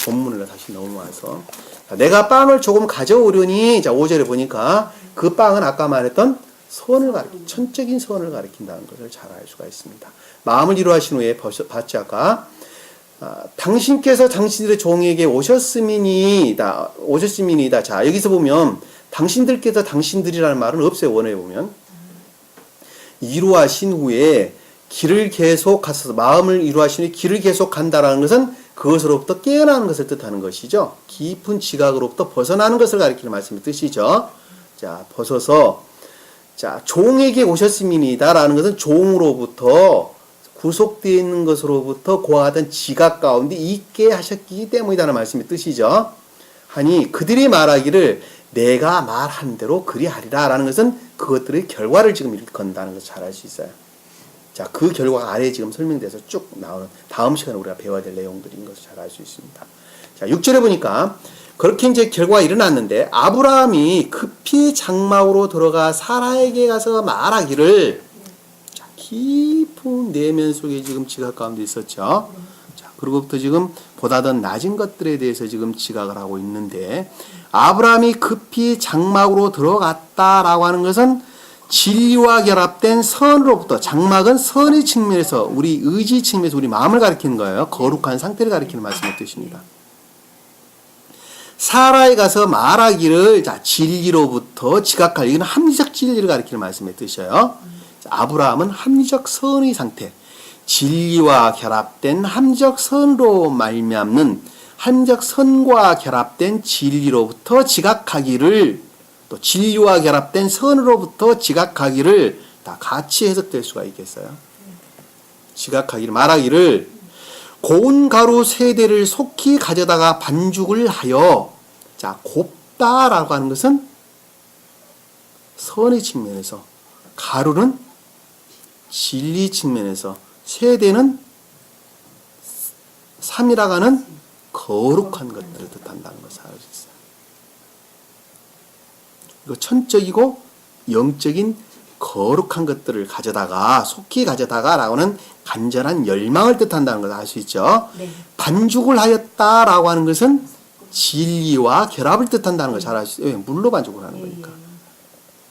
본문을 다시 넘어와서 자, 내가 빵을 조금 가져오려니 자 5절에 보니까 그 빵은 아까 말했던 선을 가리킨 천적인 선을 가리킨다는 것을 잘 알 수가 있습니다. 마음을 이루하신 후에 봤지 아까 당신께서 당신들의 종에게 오셨음이니이다. 자 여기서 보면 당신들께서 당신들이라는 말은 없어요. 원어에 보면 이루하신 후에 길을 계속 가서 마음을 이루하신 후에 길을 계속 간다라는 것은 그것으로부터 깨어나는 것을 뜻하는 것이죠. 깊은 지각으로부터 벗어나는 것을 가리키는 말씀의 뜻이죠. 자 벗어서 자 종에게 오셨음이니다라는 것은 종으로부터 구속되어 있는 것으로부터 고하던 지각 가운데 있게 하셨기 때문이라는 말씀의 뜻이죠. 하니 그들이 말하기를 내가 말한 대로 그리하리라 라는 것은 그것들의 결과를 지금 일컫는다는 것을 잘 알 수 있어요. 자, 그 결과가 아래에 지금 설명돼서 쭉 나오는 다음 시간에 우리가 배워야 될 내용들인 것을 잘 알 수 있습니다. 자, 6절에 보니까 그렇게 이제 결과가 일어났는데 아브라함이 급히 장막으로 들어가 사라에게 가서 말하기를 자, 깊은 내면 속에 지금 지각 가운데 있었죠. 자, 그리고부터 지금 보다 더 낮은 것들에 대해서 지금 지각을 하고 있는데 아브라함이 급히 장막으로 들어갔다라고 하는 것은 진리와 결합된 선으로부터 장막은 선의 측면에서 우리 의지 측면에서 우리 마음을 가리키는 거예요. 거룩한 상태를 가리키는 말씀의 뜻입니다. 사라에 가서 말하기를 자 진리로부터 지각할 이건 합리적 진리를 가리키는 말씀의 뜻이에요. 아브라함은 합리적 선의 상태 진리와 결합된 합리적 선으로 말미암는 합리적 선과 결합된 진리로부터 지각하기를 또 진리와 결합된 선으로부터 지각하기를 다 같이 해석될 수가 있겠어요. 지각하기를 말하기를 고운 가루 세대를 속히 가져다가 반죽을 하여 자 곱다라고 하는 것은 선의 측면에서 가루는 진리 측면에서 세대는 삼이라고 하는 거룩한 것들을 뜻한다는 것을 알 수 있어요. 이거 천적이고 영적인 거룩한 것들을 가져다가 속히 가져다가라고 하는 간절한 열망을 뜻한다는 것을 알 수 있죠. 네. 반죽을 하였다라고 하는 것은 진리와 결합을 뜻한다는 걸 잘 알 수 있어요. 물로 반죽을 하는 거니까.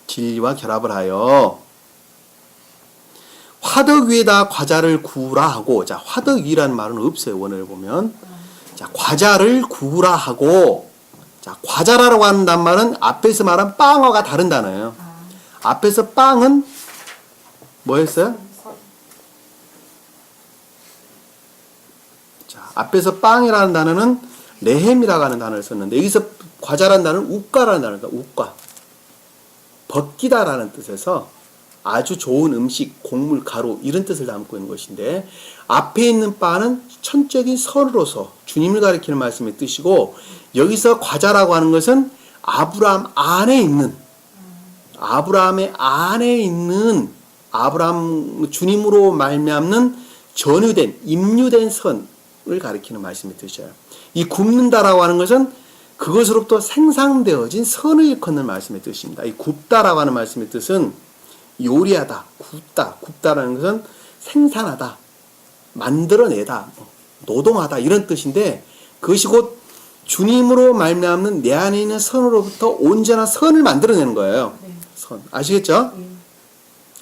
진리와 결합을 하여 화덕 위에다 과자를 구우라 하고 자 화덕 위라는 말은 없어요. 원어를 보면 자 과자를 구우라 하고 자 과자라고 하는 단말은 앞에서 말한 빵어가 다른 단어예요. 앞에서 빵은 뭐였어요? 자 앞에서 빵이라는 단어는 레헴이라고 하는 단어를 썼는데 여기서 과자라는 단어는 우가라는 단어입니다. 우가 벗기다라는 뜻에서 아주 좋은 음식, 곡물, 가루 이런 뜻을 담고 있는 것인데 앞에 있는 바는 천적인 선으로서 주님을 가리키는 말씀의 뜻이고 여기서 과자라고 하는 것은 아브라함 안에 있는 아브라함의 안에 있는 아브라함 주님으로 말미암는 전유된 임유된 선을 가리키는 말씀의 뜻이에요. 이 굽는다라고 하는 것은 그것으로부터 생산되어진 선을 일컫는 말씀의 뜻입니다. 이 굽다라고 하는 말씀의 뜻은 요리하다, 굽다라는 것은 생산하다, 만들어내다, 노동하다 이런 뜻인데 그것이 곧 주님으로 말미암는 내 안에 있는 선으로부터 온전한 선을 만들어내는 거예요. 네. 선. 아시겠죠? 예.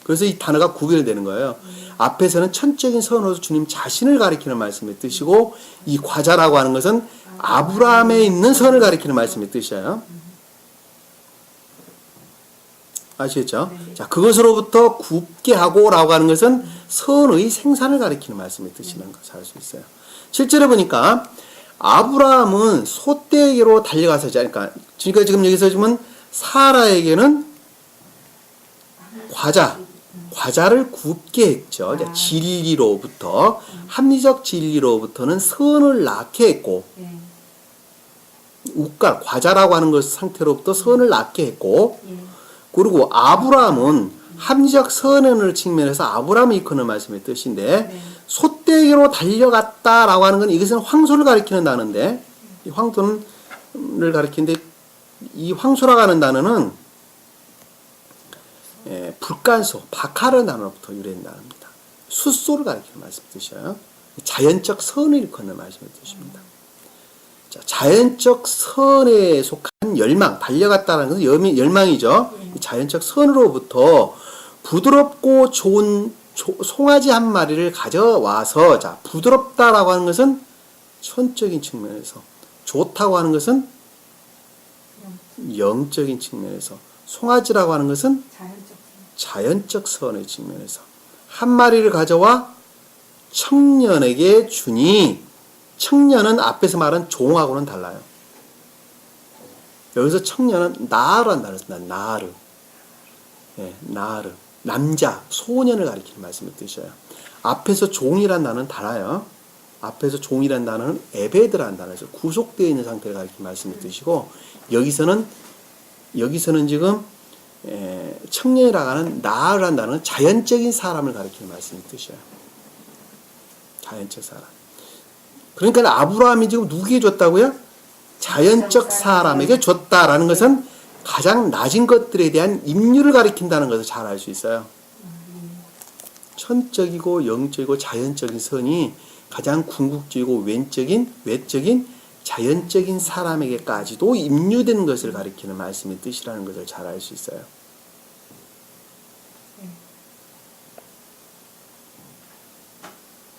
그래서 이 단어가 구별되는 거예요. 앞에서는 천적인 선으로 주님 자신을 가리키는 말씀의 뜻이고 이 과자라고 하는 것은 아브라함에 있는 선을 가리키는 말씀의 뜻이에요. 아시겠죠? 네. 자, 그것으로부터 굽게 하고라고 하는 것은 선의 생산을 가리키는 말씀의 뜻이라는 것을 알 수 있어요. 실제로 보니까 아브라함은 소떼에게로 달려가서, 그러니까 지금 여기서 보면 사라에게는 과자를 굽게 했죠. 그러니까 진리로부터, 합리적 진리로부터는 선을 낳게 했고, 예. 과자라고 하는 것 상태로부터 선을 낳게 했고, 예. 그리고 아브라함은 합리적 선언을 측면에서 아브라함이 이끄는 말씀의 뜻인데, 네. 소떼에게로 달려갔다라고 하는 건 이것은 황소를 가리키는 단어인데, 이 황소를 가리키는데, 이 황소라고 하는 단어는 불간소, 바카르 단어로부터 유래된 단어입니다. 숫소를 가리키는 말씀의 뜻이에요. 자연적 선을 일컫는 말씀의 뜻입니다. 자, 자연적 선에 속한 열망, 달려갔다는 것은 열망이죠. 이 자연적 선으로부터 부드럽고 좋은 송아지 한 마리를 가져와서, 자, 부드럽다라고 하는 것은 천적인 측면에서, 좋다고 하는 것은 영적인 측면에서, 송아지라고 하는 것은 자연적 선의 측면에서 한 마리를 가져와 청년에게 주니, 청년은 앞에서 말한 종하고는 달라요. 여기서 청년은 나르라는 단어를 씁니다. 나르. 예, 나르. 남자, 소년을 가리키는 말씀의 뜻이에요. 앞에서 종이라는 단어는 달라요. 앞에서 종이라는 단어는 에베드라는 단어에서 구속되어 있는 상태를 가리키는 말씀의 뜻이고, 여기서는 지금 청년이라고 하는 나르라는 단어는 자연적인 사람을 가리키는 말씀의 뜻이에요. 자연적 사람. 그러니까 아브라함이 지금 누구에게 줬다고요? 자연적 사람에게 줬다라는 것은 가장 낮은 것들에 대한 임류를 가리킨다는 것을 잘 알 수 있어요. 천적이고 영적이고 자연적인 선이 가장 궁극적이고 외적인 자연적인 사람에게까지도 임류된 것을 가리키는 말씀의 뜻이라는 것을 잘 알 수 있어요.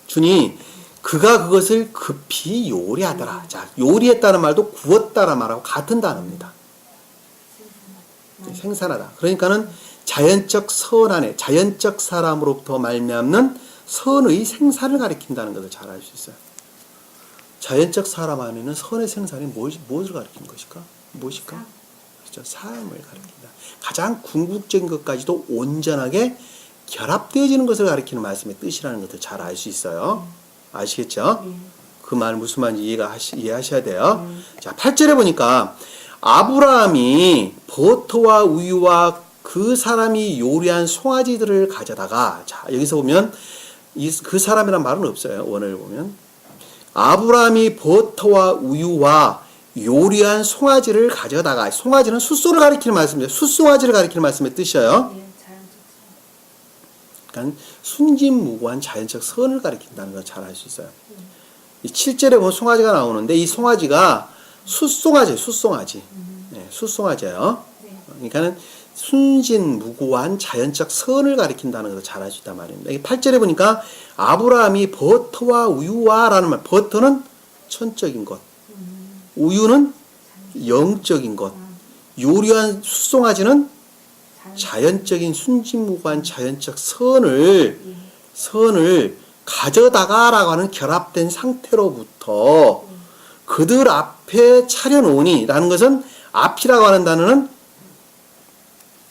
주니 그가 그것을 급히 요리하더라. 자, 요리했다는 말도 구웠다라는 말하고 같은 단어입니다. 생산하다. 그러니까는 자연적 선 안에, 자연적 사람으로부터 말미암는 선의 생산을 가리킨다는 것을 잘 알 수 있어요. 자연적 사람 안에는 선의 생산이 무엇을 가리키는 것일까? 무엇일까? 그렇죠. 삶을 가리킨다. 가장 궁극적인 것까지도 온전하게 결합되어지는 것을 가리키는 말씀의 뜻이라는 것을 잘 알 수 있어요. 아시겠죠? 그 말 무슨 말인지 이해하셔야 돼요. 자, 8절에 보니까 아브라함이 버터와 우유와 그 사람이 요리한 송아지들을 가져다가, 자, 여기서 보면 그 사람이란 말은 없어요. 원어를 보면 아브라함이 버터와 우유와 요리한 송아지를 가져다가, 송아지는 숫소를 가리키는 말씀입니다. 숫송아지를 가리키는 말씀의 뜻이에요. 그러니까 순진무구한 자연적 선을 가리킨다는 걸 잘 알 수 있어요. 이 7절에 보면 송아지가 나오는데 이 송아지가 숫송아지. 네, 숫송아지예요. 그러니까는 순진무구한 자연적 선을 가리킨다는 것을 잘 알 수 있단 말입니다. 8절에 보니까 아브라함이 버터와 우유와 라는 말, 버터는 천적인 것, 우유는 영적인 것, 요리한 숫송아지는 자연적인 순진무구한 자연적 선을 가져다가라고 하는 결합된 상태로부터 그들 앞에 차려놓으니라는 것은, 앞이라고 하는 단어는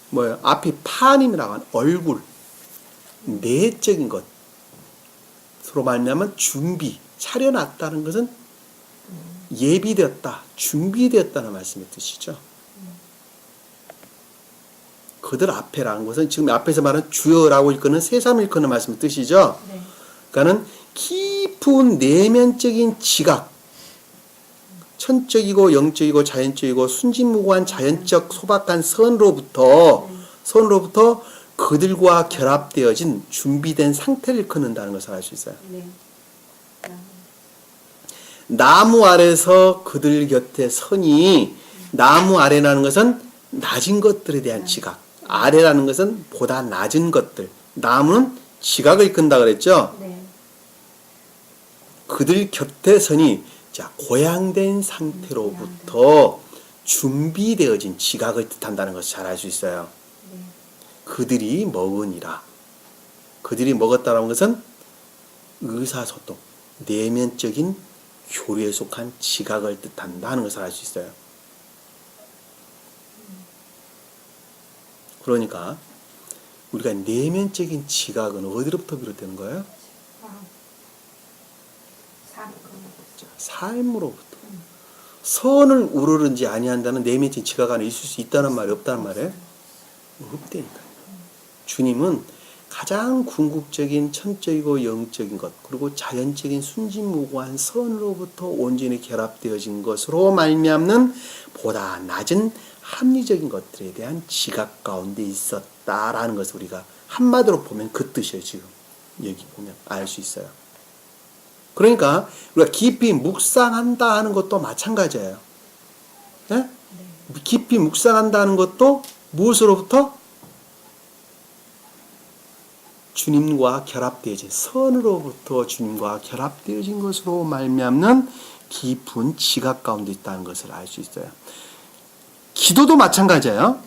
뭐예요? 앞이 파님이라고 하는 얼굴, 내적인 것, 서로 말하면 준비, 차려놨다는 것은 예비되었다, 준비되었다는 말씀의 뜻이죠. 그들 앞에라는 것은 지금 앞에서 말하는 주여라고 일컫는 새삼을 일컫는 말씀의 뜻이죠. 네. 그러니까는 깊은 내면적인 지각, 천적이고 영적이고 자연적이고 순진무구한 자연적 소박한 선으로부터 그들과 결합되어진 준비된 상태를 일컫는다는 것을 알 수 있어요. 네. 나무 아래서 그들 곁에 서니, 나무 아래라는 것은 낮은 것들에 대한 지각, 아래라는 것은 보다 낮은 것들, 나무는 지각을 이끈다 그랬죠. 네. 그들 곁에 서니, 자, 고양된 상태로부터 준비되어진 지각을 뜻한다는 것을 잘 알 수 있어요. 네. 그들이 먹으니라. 그들이 먹었다는 것은 의사소통, 내면적인 교류에 속한 지각을 뜻한다는 것을 알 수 있어요. 그러니까 우리가 내면적인 지각은 어디로부터 비롯되는 거예요? 삶으로부터. 선을 우러르지 아니한다는 내면적인 지각 안에 있을 수 있다는 말이 없다는 말이에요? 없다니까요. 주님은 가장 궁극적인 천적이고 영적인 것, 그리고 자연적인 순진무구한 선으로부터 온전히 결합되어진 것으로 말미암는 보다 낮은 합리적인 것들에 대한 지각 가운데 있었다라는 것을 우리가 한마디로 보면 그 뜻이에요. 지금 여기 보면 알 수 있어요. 그러니까 우리가 깊이 묵상한다 하는 것도 마찬가지예요. 네? 깊이 묵상한다는 것도 무엇으로부터? 주님과 결합되어진 선으로부터 주님과 결합되어진 것으로 말미암는 깊은 지각 가운데 있다는 것을 알 수 있어요. 기도도 마찬가지예요.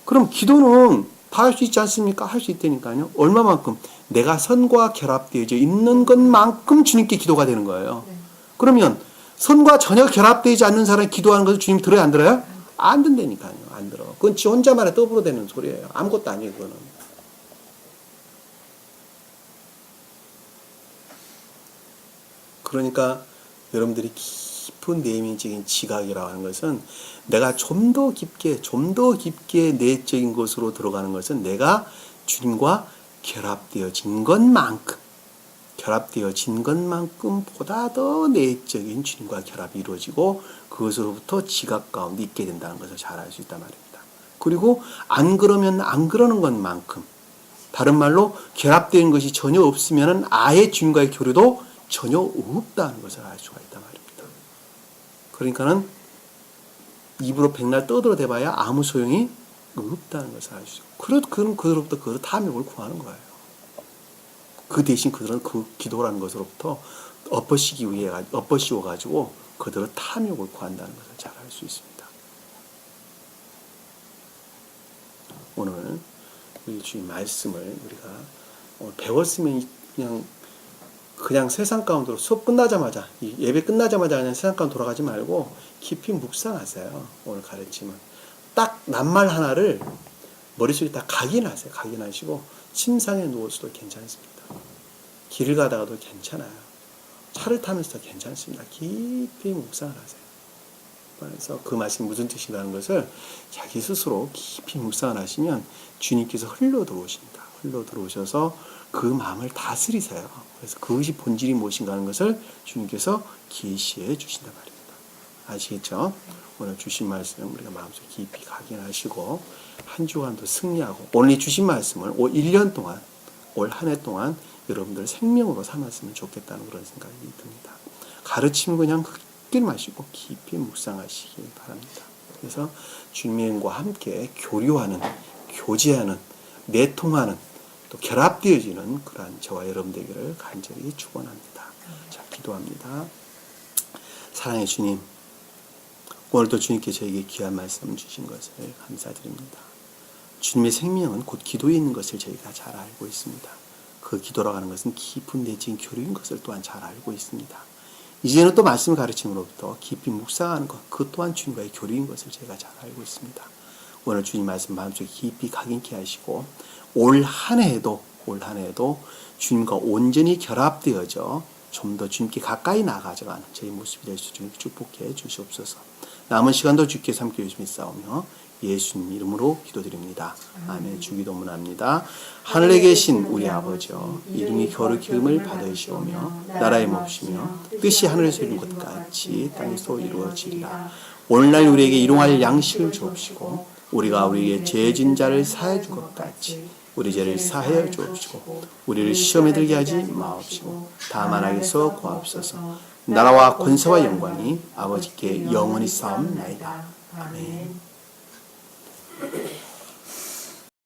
그럼 기도는 다 할 수 있지 않습니까? 할 수 있다니까요. 얼마만큼? 내가 선과 결합되어져 있는 것만큼 주님께 기도가 되는 거예요. 네. 그러면 선과 전혀 결합되지 않는 사람이 기도하는 것을 주님 들어요, 안 들어요? 안 듣다니까요. 안 들어. 그건 지 혼자만의 떠들어대는 소리예요. 아무것도 아니에요, 그거는. 그러니까 여러분들이 깊은 내면적인 지각이라고 하는 것은 내가 좀 더 깊게 내적인 것으로 들어가는 것은 내가 주님과 결합되어진 것만큼 보다 더 내적인 주님과 결합이 이루어지고 그것으로부터 지각 가운데 있게 된다는 것을 잘 알 수 있단 말입니다. 그리고 안 그러면 안 그러는 것만큼, 다른 말로 결합된 것이 전혀 없으면 아예 주님과의 교류도 전혀 없다는 것을 알 수가 있단 말입니다. 그러니까는 입으로 백날 떠들어대봐야 아무 소용이 없다는 것을 알 수 있어요. 그는 그들로부터 그들의 탐욕을 구하는 거예요. 그 대신 그들은 그 기도라는 것으로부터 엎어씌워가지고 그들의 탐욕을 구한다는 것을 잘 알 수 있습니다. 오늘 우리 주님 말씀을 우리가 배웠으면 그냥 세상 가운데로 수업 끝나자마자 예배 끝나자마자 그냥 세상 가운데 돌아가지 말고 깊이 묵상하세요. 오늘 가르침은 딱 낱말 하나를 머릿속에 다 각인하세요. 각인하시고 침상에 누워서도 괜찮습니다. 길을 가다가도 괜찮아요. 차를 타면서도 괜찮습니다. 깊이 묵상을 하세요. 그래서 그 말씀이 무슨 뜻인가는 것을 자기 스스로 깊이 묵상을 하시면 주님께서 흘러 들어오셔서 그 마음을 다스리세요. 그래서 그것이 본질이 무엇인가 하는 것을 주님께서 계시해 주신단 말입니다. 아시겠죠? 오늘 주신 말씀 우리가 마음속에 깊이 각인하시고 한 주간도 승리하고 오늘 주신 말씀을 올 1년 동안, 올 한 해 동안 여러분들 생명으로 삼았으면 좋겠다는 그런 생각이 듭니다. 가르침을 그냥 흙길 마시고 깊이 묵상하시기 바랍니다. 그래서 주님과 함께 교류하는, 교제하는, 내통하는, 또 결합되어지는 그러한 저와 여러분 되기를 간절히 축원합니다. 자, 기도합니다. 사랑의 주님, 오늘도 주님께 저에게 귀한 말씀 주신 것을 감사드립니다. 주님의 생명은 곧 기도에 있는 것을 저희가 잘 알고 있습니다. 그 기도라고 하는 것은 깊은 내적인 교류인 것을 또한 잘 알고 있습니다. 이제는 또 말씀을 가르침으로부터 깊이 묵상하는 것, 그 또한 주님과의 교류인 것을 제가 잘 알고 있습니다. 오늘 주님 말씀 마음속에 깊이 각인케 하시고 올 한 해에도 주님과 온전히 결합되어져 좀 더 주님께 가까이 나아가져가는 저희 모습이 될 수 있도록 축복해 주시옵소서. 남은 시간도 주께 삼켜 주시며 싸우며 예수님 이름으로 기도드립니다. 아멘. 주기도문합니다. 하늘에 계신 우리 아버지여, 이름이 거룩히 여김을 받으시오며 나라의 몫이며 뜻이 하늘에서 이룬 것 같이 땅에서 이루어지리라. 오늘날 우리에게 일용할 양식을 주옵시고 우리가 우리에게 죄진 자를 사해 준 것 같이 우리 죄를 사하여 주옵시고 우리를 시험에 들게 하지 마옵시고 다만 악에서 구하옵소서. 나라와 권세와 영광이 아버지께 영원히 쌓옵나이다. 아멘.